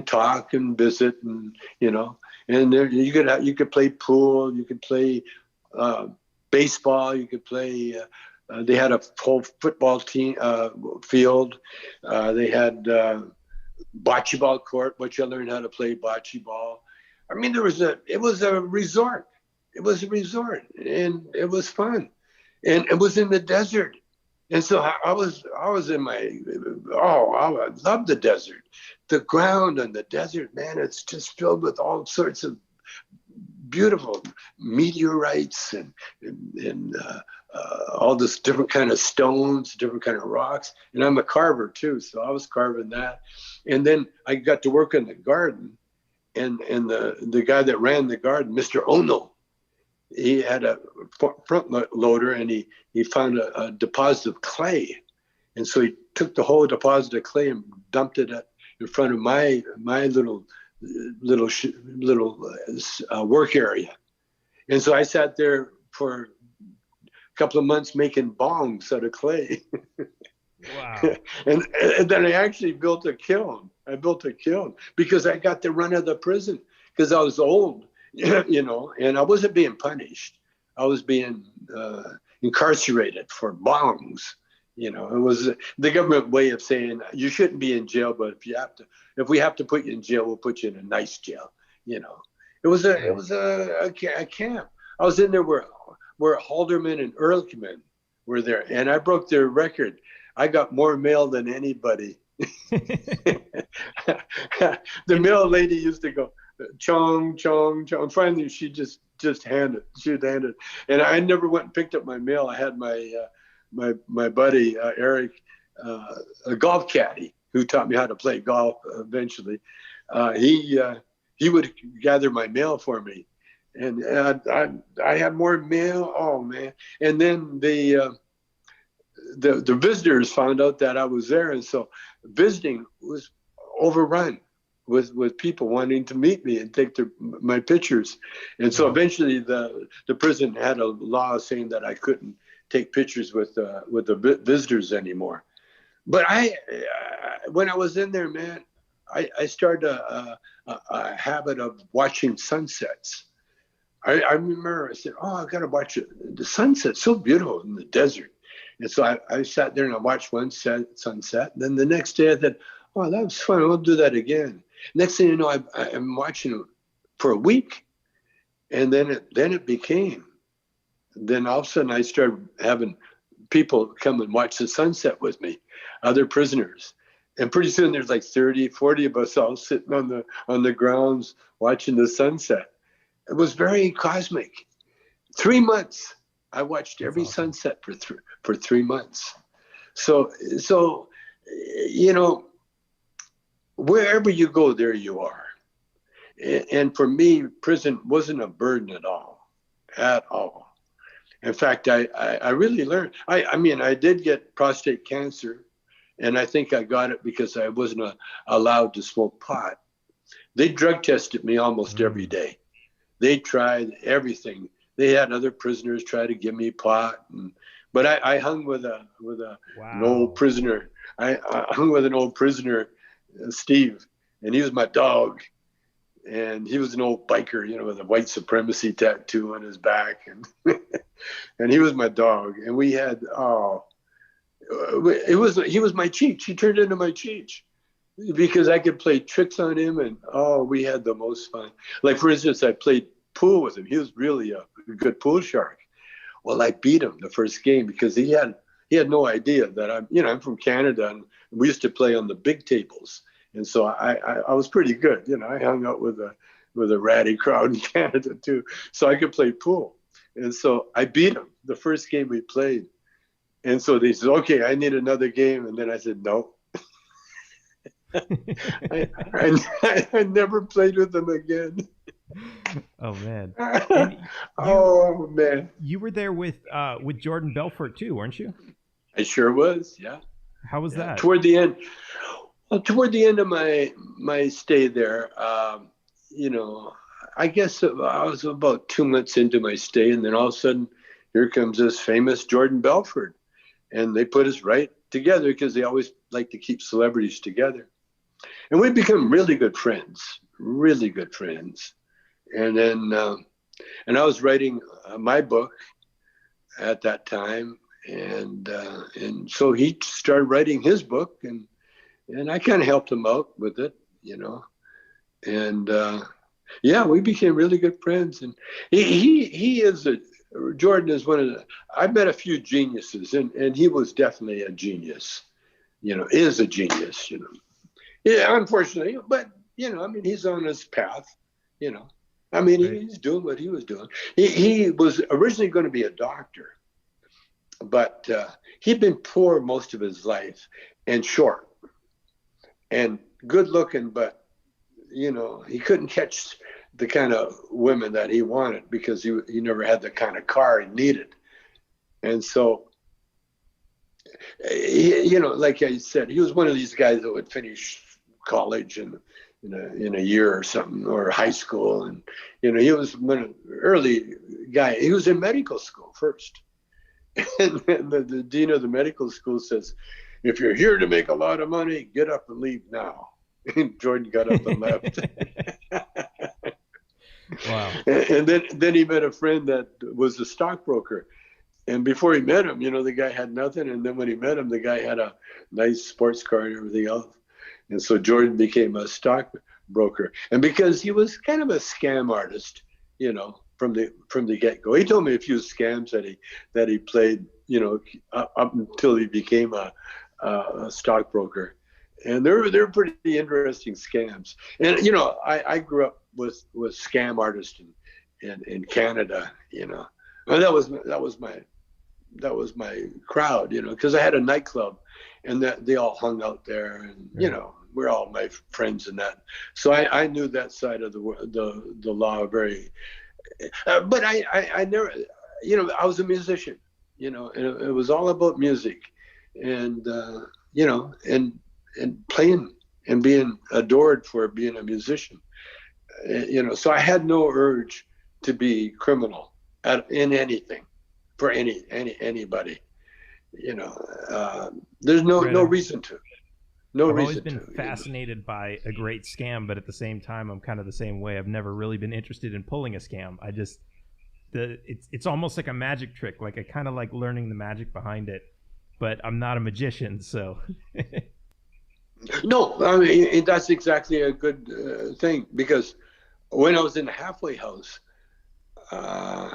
talk and visit, and, you know, and there you could play pool, you could play baseball, you could play, they had a whole football team field. They had bocce ball court, which I learned how to play bocce ball. I mean, it was a resort. It was a resort, and it was fun, and it was in the desert. And so I was in my, I love the desert. The ground on the desert, man, it's just filled with all sorts of beautiful meteorites and all this different kind of stones, different kind of rocks. And I'm a carver too, so I was carving that. And then I got to work in the garden, and the guy that ran the garden, Mr. Ono, he had a front loader, and he found a deposit of clay. And so he took the whole deposit of clay and dumped it in front of my little work area. And so I sat there for a couple of months making bongs out of clay. Wow. and then I actually built a kiln. I built a kiln because I got the run of the prison because I was old, you know, and I wasn't being punished. I was being incarcerated for bongs. You know, it was the government way of saying you shouldn't be in jail, but if we have to put you in jail, we'll put you in a nice jail. You know, it was a camp. I was in there where Halderman and Ehrlichman were there, and I broke their record. I got more mail than anybody. The mail lady used to go, Chong, Chong, Chong. Finally, she just handed. She'd hand it, and I never went and picked up my mail. I had my buddy Eric, a golf caddy who taught me how to play golf. Eventually, he would gather my mail for me, and I had more mail. Oh man! And then the visitors found out that I was there, and so visiting was overrun with people wanting to meet me and take my pictures. And so eventually the prison had a law saying that I couldn't take pictures with the visitors anymore. But when I was in there, man, I started a habit of watching sunsets. I remember I said, I got to watch it. The sunset's so beautiful in the desert. And so I sat there and I watched one sunset. And then the next day I thought, that was fun. I'll do that again. Next thing you know, I'm watching it for a week. And then it became. Then all of a sudden I started having people come and watch the sunset with me, other prisoners. And pretty soon there's like 30, 40 of us all sitting on the grounds watching the sunset. It was very cosmic. 3 months. I watched every sunset for 3 months. So, you know, wherever you go, there you are. And for me, prison wasn't a burden at all, at all. In fact, I really learned. I mean, I did get prostate cancer, and I think I got it because I wasn't allowed to smoke pot. They drug tested me almost every day. They tried everything. They had other prisoners try to give me pot, but I hung with an old prisoner. I hung with an old prisoner, Steve, and he was my dog. And he was an old biker, you know, with a white supremacy tattoo on his back, and and he was my dog. And we had he was my cheech. He turned into my cheech because I could play tricks on him, and we had the most fun. Like, for instance, I played pool with him. He was really a good pool shark. Well, I beat him the first game because he had no idea that I'm from Canada, and we used to play on the big tables. And so I was pretty good. You know, I hung out with a ratty crowd in Canada too. So I could play pool. And so I beat him the first game we played. And so they said, okay, I need another game. And then I said, no. I never played with them again. Oh, man. Man. You were there with Jordan Belfort too, weren't you? I sure was, yeah. How was that? Toward the end. Well, toward the end of my stay there, you know, I guess I was about 2 months into my stay, and then all of a sudden, here comes this famous Jordan Belfort, and they put us right together because they always like to keep celebrities together, and we become really good friends. And then, and I was writing my book at that time, and so he started writing his book, and I kind of helped him out with it, you know, and we became really good friends. And Jordan is I've met a few geniuses, and he was definitely a genius, you know, is a genius, you know. Yeah, unfortunately, but, you know, I mean, he's on his path, you know. I mean, right. He's doing what he was doing. He was originally going to be a doctor, but he'd been poor most of his life and short. And good looking, but, you know, he couldn't catch the kind of women that he wanted because he never had the kind of car he needed. And so, you know, like I said, he was one of these guys that would finish college in a year or something, or high school. And, you know, he was one early guy. He was in medical school first. And the dean of the medical school says, if you're here to make a lot of money, get up and leave now. And Jordan got up and left. Wow. And then he met a friend that was a stockbroker. And before he met him, you know, the guy had nothing. And then when he met him, the guy had a nice sports car and everything else. And so Jordan became a stockbroker. And because he was kind of a scam artist, you know, from the get-go. He told me a few scams that he played, you know, up until he became a stockbroker, and they're pretty interesting scams. And you know, I grew up with scam artists in Canada. You know, and that was my crowd. You know, because I had a nightclub, and that they all hung out there, and you know, we're all my friends in that. So I knew that side of the law very. But I never, you know, I was a musician. You know, and it was all about music. And you know, and playing and being adored for being a musician, you know. So I had no urge to be criminal in anything for anybody, you know. There's no reason to. I've always been fascinated by a great scam, but at the same time, I'm kind of the same way. I've never really been interested in pulling a scam. It's almost like a magic trick. Like I kind of like learning the magic behind it. But I'm not a magician, so. No, I mean, that's exactly a good thing, because when I was in the halfway house, I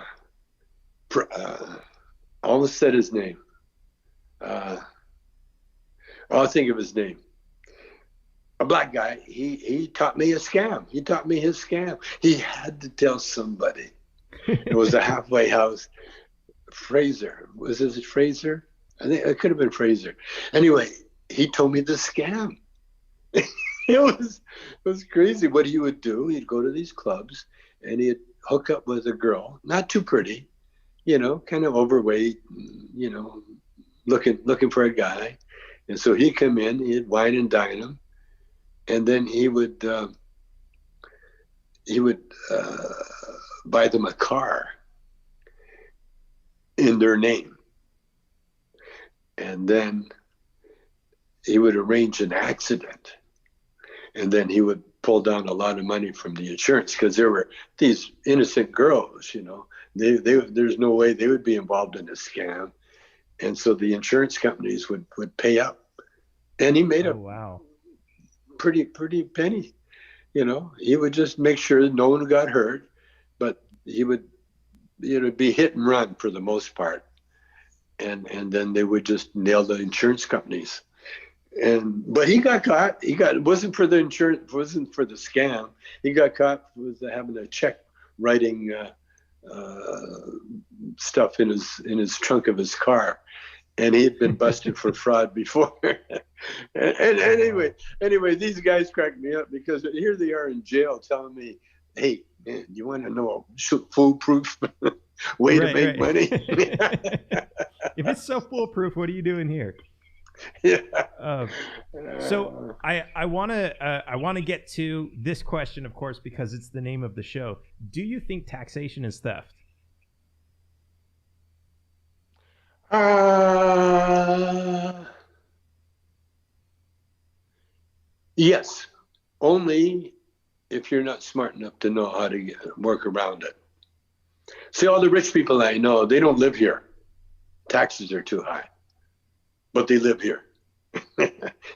almost said his name. I'll think of his name. A black guy, he taught me a scam. He taught me his scam. He had to tell somebody. It was a halfway house. Fraser. Was it I think it could have been Fraser. Anyway, he told me the scam. it was crazy what he would do. He'd go to these clubs and he'd hook up with a girl, not too pretty, kind of overweight, looking for a guy. And so he'd come in, he'd wine and dine him, and then he would buy them a car in their name, and then he would arrange an accident, and then he would pull down a lot of money from the insurance, because there were these innocent girls, there's no way they would be involved in a scam, and so the insurance companies would pay up, and he made wow. pretty penny. He would just make sure that no one got hurt, but he would, be hit and run for the most part. And then they would just nail the insurance companies. But he got caught. It wasn't for the insurance, wasn't for the scam. He got caught with having a check writing stuff in his trunk of his car. And he had been busted for fraud before. and anyway, these guys cracked me up, because here they are in jail telling me, "Hey, man, you want to know a foolproof way to make money?" If it's so foolproof, what are you doing here? Yeah. So I want to get to this question, of course, because it's the name of the show. Do you think taxation is theft? Yes, only if you're not smart enough to know how to work around it. See, all the rich people I know, they don't live here. Taxes are too high, but they live here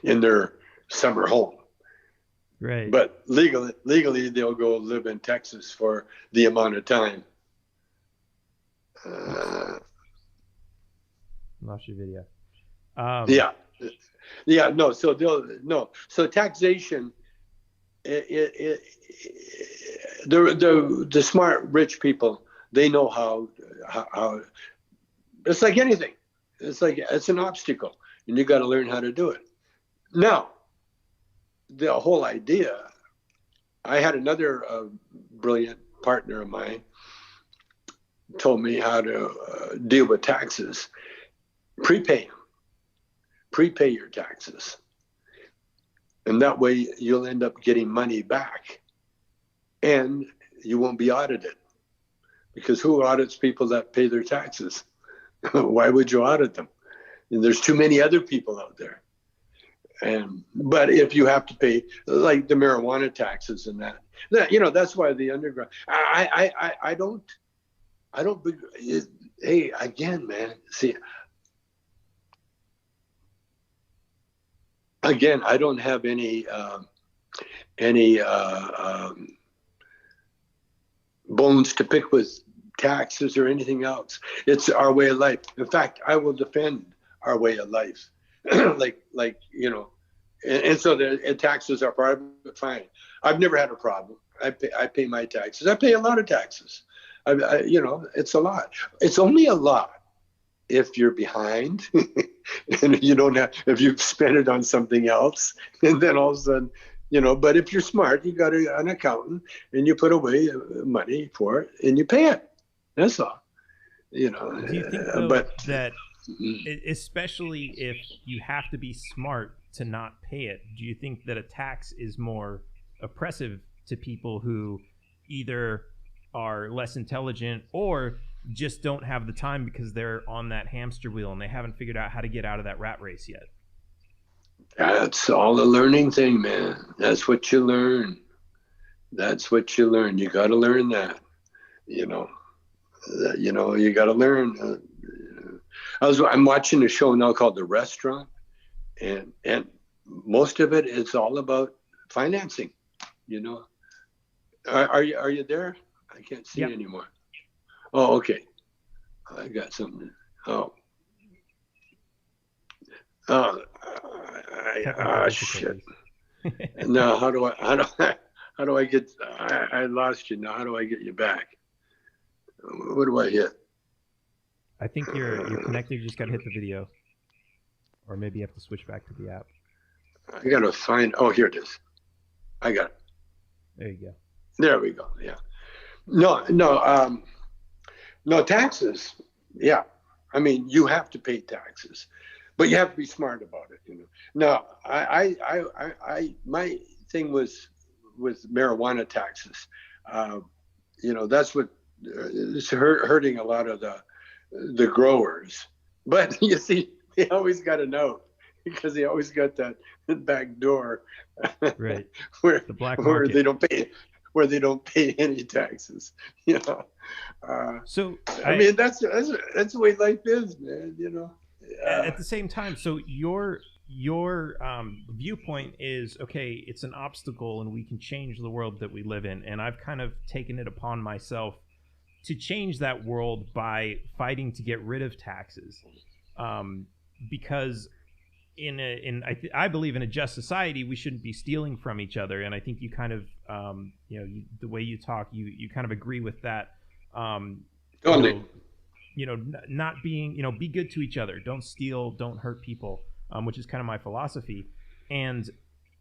in their summer home. Right. But legally, they'll go live in Texas for the amount of time. Lost your video. Yeah. No. So taxation. The smart rich people, they know how. It's like anything. It's an obstacle, and you got to learn how to do it. Now, the whole idea. I had another brilliant partner of mine told me how to deal with taxes. Prepay your taxes, and that way you'll end up getting money back, and you won't be audited, because who audits people that pay their taxes? Why would you audit them? And there's too many other people out there. But if you have to pay, like the marijuana taxes and that that's why the underground. I don't. Hey, again, man. See. Again, I don't have any bones to pick with taxes or anything else. It's our way of life. In fact, I will defend our way of life. And so the taxes are part of it. Fine. I've never had a problem. I pay my taxes. I pay a lot of taxes. It's a lot. It's only a lot if you're behind and you don't have, if you've spent it on something else, and then all of a sudden, but if you're smart, you got an accountant and you put away money for it and you pay it. That's all. Do you think though, that especially if you have to be smart to not pay it, do you think that a tax is more oppressive to people who either are less intelligent or just don't have the time because they're on that hamster wheel and they haven't figured out how to get out of that rat race yet? That's all a learning thing, man. That's what you learn. You got to learn that. You got to learn. I'm watching a show now called The Restaurant, and most of it is all about financing. Are you there? I can't see it anymore. Oh, okay. I got something. Shit. No, how do I get? I lost you. Now, how do I get you back? What do I hit? I think you're connected. You just got to hit the video, or maybe you have to switch back to the app. I got to find. Oh, here it is. I got it. There you go. There we go. Yeah. No, taxes. Yeah. I mean, you have to pay taxes, but you have to be smart about it. No, my thing was with marijuana taxes. That's what is hurting a lot of the growers. But you see, they always got a note because they always got that back door, Right. where The black market. they don't pay any taxes. So I mean, that's the way life is, man. At the same time, so your viewpoint is, okay, it's an obstacle and we can change the world that we live in, and I've kind of taken it upon myself to change that world by fighting to get rid of taxes, because I believe in a just society we shouldn't be stealing from each other, and I think you kind of the way you talk, you kind of agree with that. Totally. Not being, be good to each other, don't steal, don't hurt people, which is kind of my philosophy. And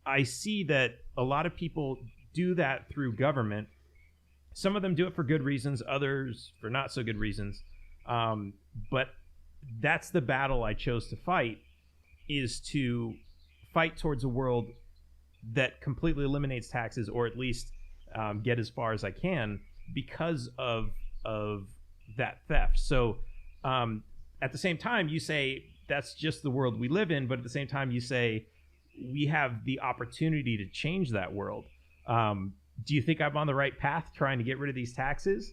I see that a lot of people do that through government. Some of them do it for good reasons, others for not so good reasons. But that's the battle I chose to fight, is to fight towards a world that completely eliminates taxes, or at least get as far as I can, because of that theft. So at the same time, you say that's just the world we live in, but at the same time you say we have the opportunity to change that world. Do you think I'm on the right path trying to get rid of these taxes?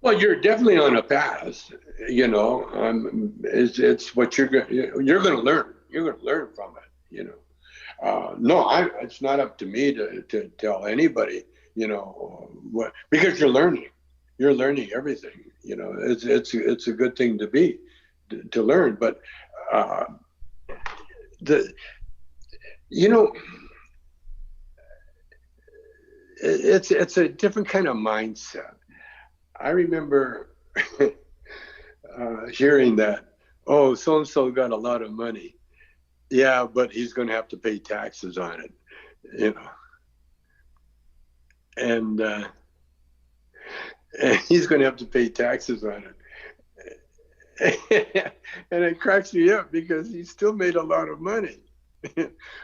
Well, you're definitely on a path. It's what you're going to learn. You're going to learn from it. No, it's not up to me to tell anybody. Because you're learning. You're learning everything. It's a good thing to learn. But it's a different kind of mindset. I remember hearing that, oh, so and so got a lot of money. Yeah, but he's going to have to pay taxes on it. And he's going to have to pay taxes on it. And it cracks me up because he still made a lot of money.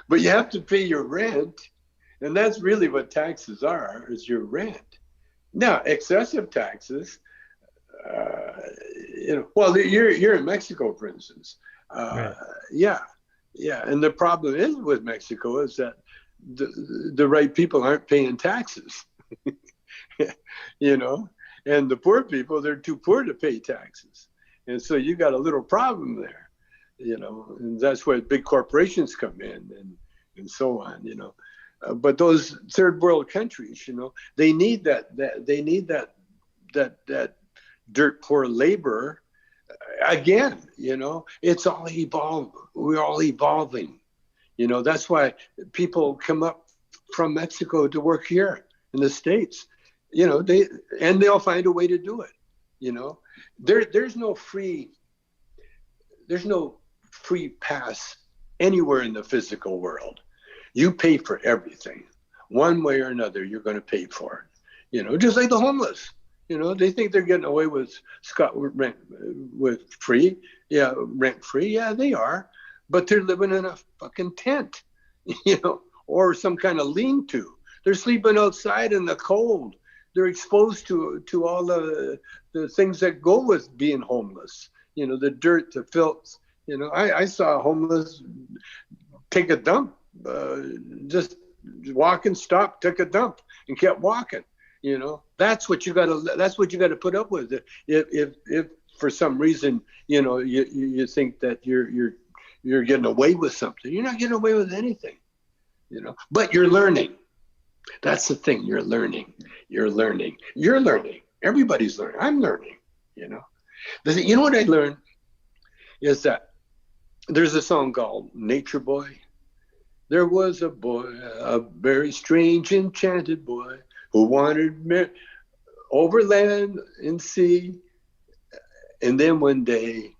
But you have to pay your rent. And that's really what taxes are, is your rent. Now, excessive taxes, well, you're in Mexico, for instance. Right. Yeah. And the problem is with Mexico is that the right people aren't paying taxes. And the poor people, they're too poor to pay taxes. And so you got a little problem there, and that's where big corporations come in and so on, but those third world countries, they need that dirt poor labor. Again, it's all evolved. We're all evolving. That's why people come up from Mexico to work here in the States. They'll find a way to do it. There's no free pass anywhere in the physical world. You pay for everything. One way or another, you're going to pay for it. Just like the homeless. They think they're getting away with rent free. Yeah, rent free. Yeah, they are. But they're living in a fucking tent, or some kind of lean-to. They're sleeping outside in the cold. They're exposed to all the things that go with being homeless. The dirt, the filth. I saw a homeless take a dump, just walk and stop, took a dump, and kept walking. That's what you got to put up with. If for some reason you think that you're getting away with something, you're not getting away with anything. But you're learning. That's the thing. You're learning. Everybody's learning. I'm learning. You know what I learned is that there's a song called Nature Boy. There was a boy, a very strange, enchanted boy, who wandered over land and sea. And then one day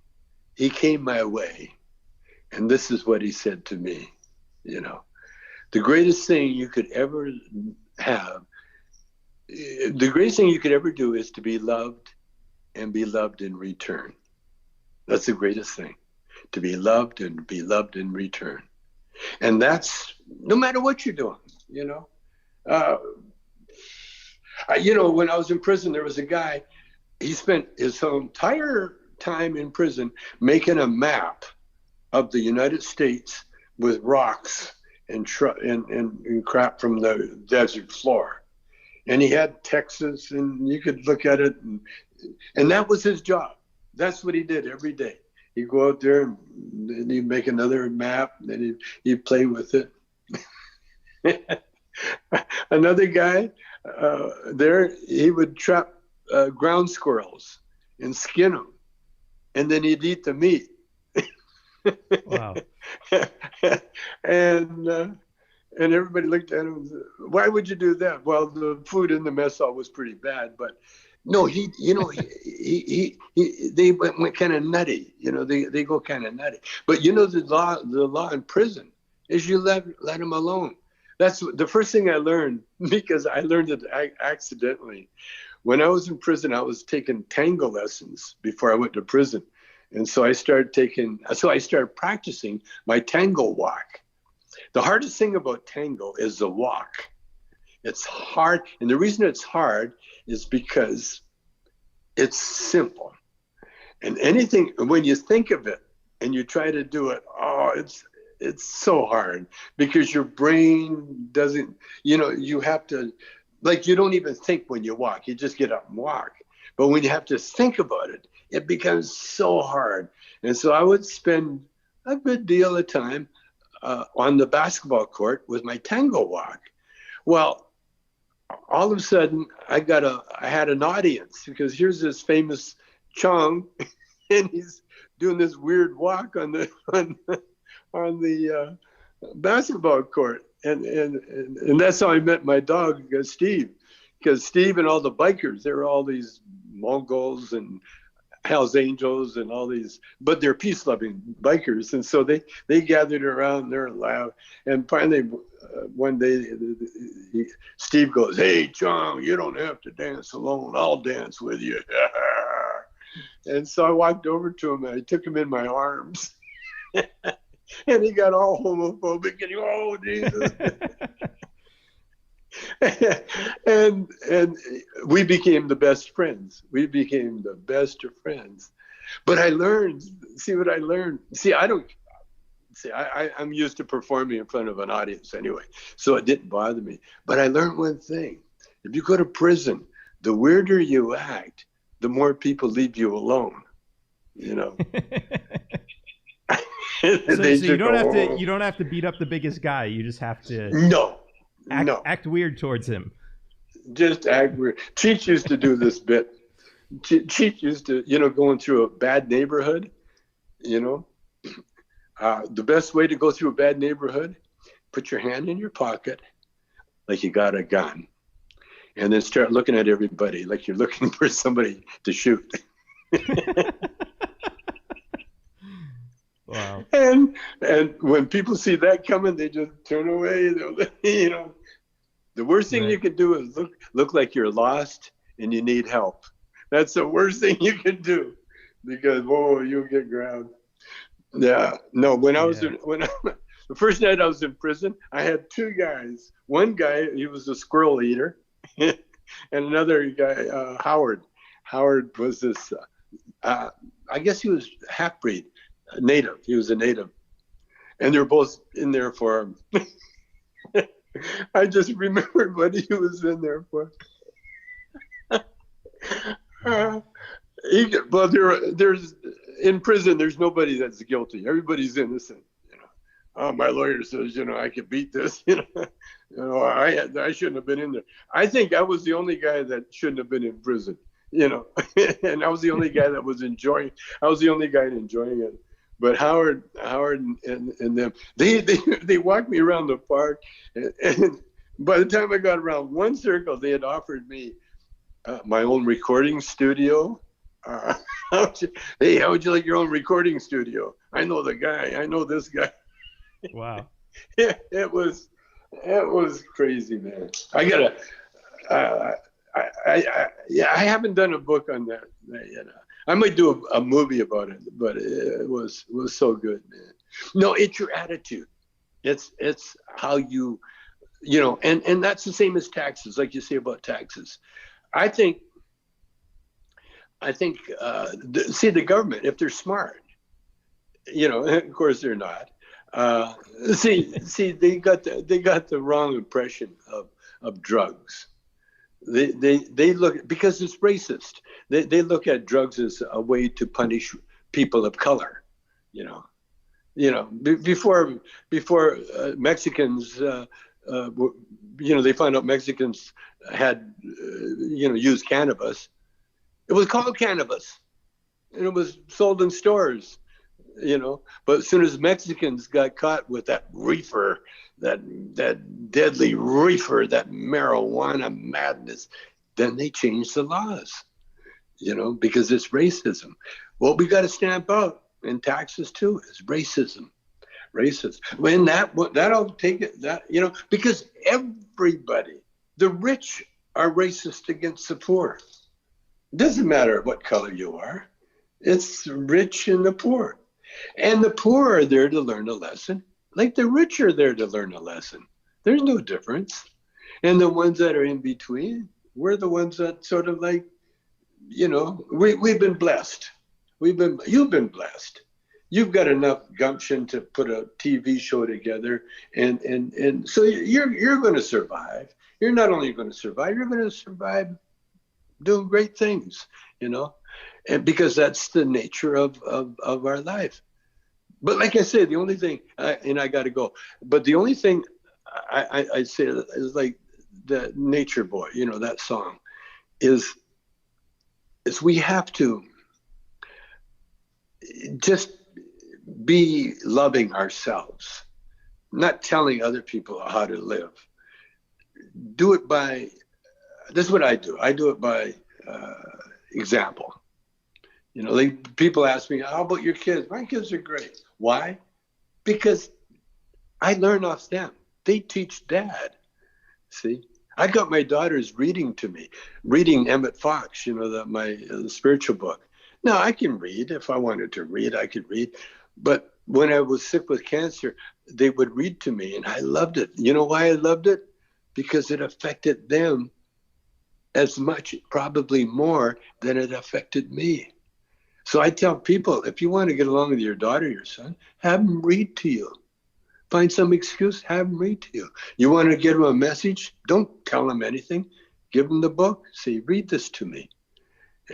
he came my way. And this is what he said to me, The greatest thing you could ever have, the greatest thing you could ever do is to be loved and be loved in return. That's the greatest thing, to be loved and be loved in return. And that's no matter what you're doing, you know. When I was in prison, there was a guy, he spent his entire time in prison making a map of the United States with rocks and crap from the desert floor. And he had Texas, and you could look at it, and that was his job. That's what he did every day. He'd go out there and he'd make another map, and then he'd play with it. Another guy there, he would trap ground squirrels and skin them, and then he'd eat the meat. Wow. And everybody looked at him and said, "Why would you do that?" Well, the food in the mess hall was pretty bad, but no, they went kind of nutty. They go kind of nutty. But the law in prison is you let them alone. That's the first thing I learned, because I learned it accidentally. When I was in prison, I was taking tango lessons before I went to prison. And so I started practicing my tango walk. The hardest thing about tango is the walk. It's hard. And the reason it's hard is because it's simple. And when you think of it and you try to do it, it's so hard, because your brain doesn't, you have to, you don't even think when you walk, you just get up and walk. But when you have to think about it, it becomes so hard. And so I would spend a good deal of time on the basketball court with my tango walk. Well, all of a sudden I had an audience, because here's this famous Chong, and he's doing this weird walk on the basketball court, and that's how I met my dog Steve, because Steve and all the bikers, they were all these Mongols and Hell's Angels and all these, but they're peace-loving bikers, and so they gathered around there and laughed. And finally, one day, Steve goes, "Hey, Chong, you don't have to dance alone. I'll dance with you." And so I walked over to him and I took him in my arms, and he got all homophobic, and oh, Jesus. and we became the best friends. But I learned, I'm used to performing in front of an audience anyway, so it didn't bother me. But I learned one thing: if you go to prison, the weirder you act, the more people leave you alone. So you don't have to beat up the biggest guy. You just have to act weird towards him. Just act weird. Cheech used to do this bit. Cheech used to, going through a bad neighborhood, the best way to go through a bad neighborhood, put your hand in your pocket like you got a gun, and then start looking at everybody like you're looking for somebody to shoot. Wow. And when people see that coming, they just turn away. The worst thing you can do is look like you're lost and you need help. That's the worst thing you can do, because you'll get grabbed. Yeah. No. The first night I was in prison, I had two guys. One guy, he was a squirrel eater, and another guy, Howard. Howard was this. I guess he was half-breed. Native. He was a native, and they're both in there for him. I just remembered what he was in there for. There's in prison. There's nobody that's guilty. Everybody's innocent. My lawyer says, I could beat this. I shouldn't have been in there. I think I was the only guy that shouldn't have been in prison. And I was the only guy that was enjoying. I was the only guy enjoying it. But Howard and them, they walked me around the park, and by the time I got around one circle, they had offered me my own recording studio. Hey, how would you like your own recording studio? I know the guy. I know this guy. Wow. It was, It was crazy, man. I gotta. Yeah, I haven't done a book on that yet. I might do a movie about it, but it was so good, man. No, it's your attitude. It's how and that's the same as taxes, like you say about taxes. I think see the government, if they're smart, of course they're not. Uh, see, they got the wrong impression of drugs. They look, because it's racist. They look at drugs as a way to punish people of color. You know, before Mexicans, they found out Mexicans had used cannabis. It was called cannabis, and it was sold in stores. But as soon as Mexicans got caught with that reefer, that deadly reefer, that marijuana madness, then they changed the laws, because it's racism. What we got to stamp out in taxes too is racism. When that'll take it, because everybody, the rich are racist against the poor. It doesn't matter what color you are. It's rich and the poor. And the poor are there to learn a lesson, like the rich are there to learn a lesson. There's no difference. And the ones that are in between, we're the ones that sort of like, we've been blessed. You've been blessed. You've got enough gumption to put a TV show together, and so you're going to survive. You're not only going to survive, you're going to survive doing great things, and because that's the nature of our life. But like I say, the only thing, and I got to go, but the only thing I say is like the Nature Boy, that song, is we have to just be loving ourselves, not telling other people how to live. Do it by, this is what I do. I do it by example. Like people ask me, how about your kids? My kids are great. Why? Because I learn off them. They teach dad. See, I got my daughters reading to me, reading Emmett Fox, my spiritual book. Now I can read. If I wanted to read, I could read. But when I was sick with cancer, they would read to me, and I loved it. You know why I loved it? Because it affected them as much, probably more, than it affected me. So I tell people, if you want to get along with your daughter, your son, have them read to you. Find some excuse, have them read to you. You want to give them a message? Don't tell them anything. Give them the book. Say, read this to me.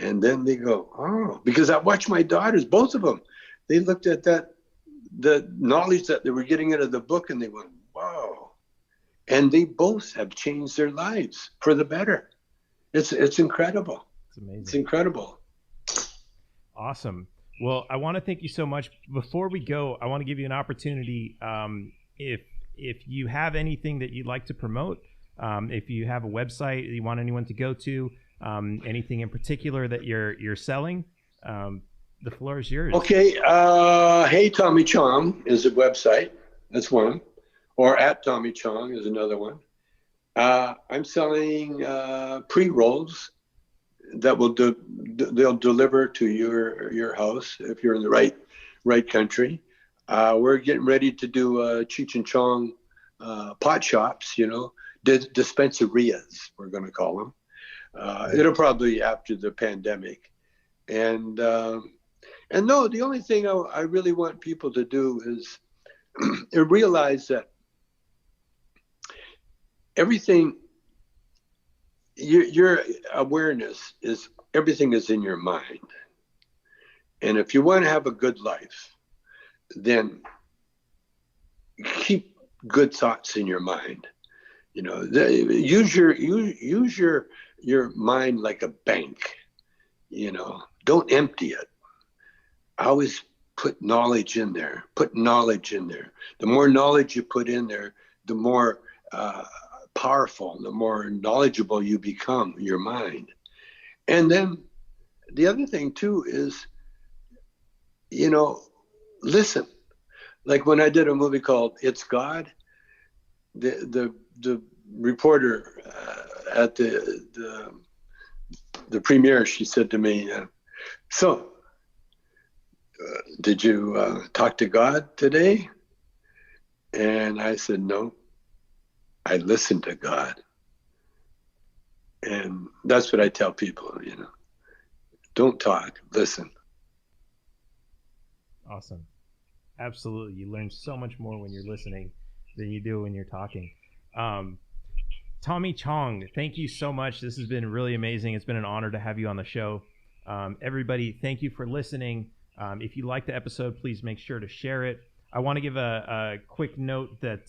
And then they go, oh, because I watched my daughters, both of them. They looked at the knowledge that they were getting out of the book, and they went, wow. And they both have changed their lives for the better. It's incredible. It's amazing. It's incredible. Awesome. Well, I want to thank you so much. Before we go, I want to give you an opportunity. If you have anything that you'd like to promote, if you have a website that you want anyone to go to, anything in particular that you're selling, the floor is yours. Okay. Hey Tommy Chong is a website. That's one. Or at Tommy Chong is another one. I'm selling pre-rolls that they'll deliver to your house if you're in the right country. We're getting ready to do Cheech and Chong pot shops, dispensarias, we're going to call them. It'll probably be after the pandemic. And no, the only thing I really want people to do is realize that everything, your awareness is, everything is in your mind. And if you want to have a good life, then keep good thoughts in your mind. Use your mind like a bank. Don't empty it. Always put knowledge in there. The more knowledge you put in there, the more powerful, the more knowledgeable you become, your mind. And then the other thing too is, listen. Like when I did a movie called It's God, the reporter at the premiere, she said to me, so did you talk to God today? And I said, no, I listened to God. And that's what I tell people, don't talk, listen. Awesome. Absolutely. You learn so much more when you're listening than you do when you're talking. Tommy Chong, thank you so much. This has been really amazing. It's been an honor to have you on the show. Everybody, thank you for listening. If you liked the episode, please make sure to share it. I want to give a quick note that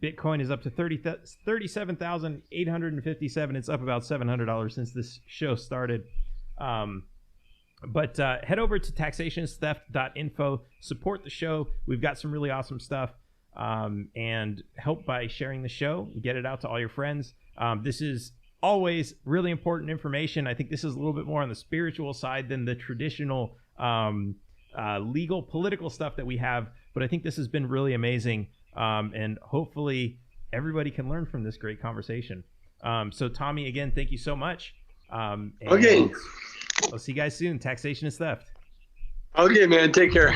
Bitcoin is up to 37,857. It's up about $700 since this show started. But head over to taxationistheft.info. Support the show. We've got some really awesome stuff. And help by sharing the show. Get it out to all your friends. This is always really important information. I think this is a little bit more on the spiritual side than the traditional legal, political stuff that we have. But I think this has been really amazing. And hopefully everybody can learn from this great conversation. So Tommy, again, thank you so much. Okay. I'll see you guys soon. Taxation is Theft. Okay, man. Take care.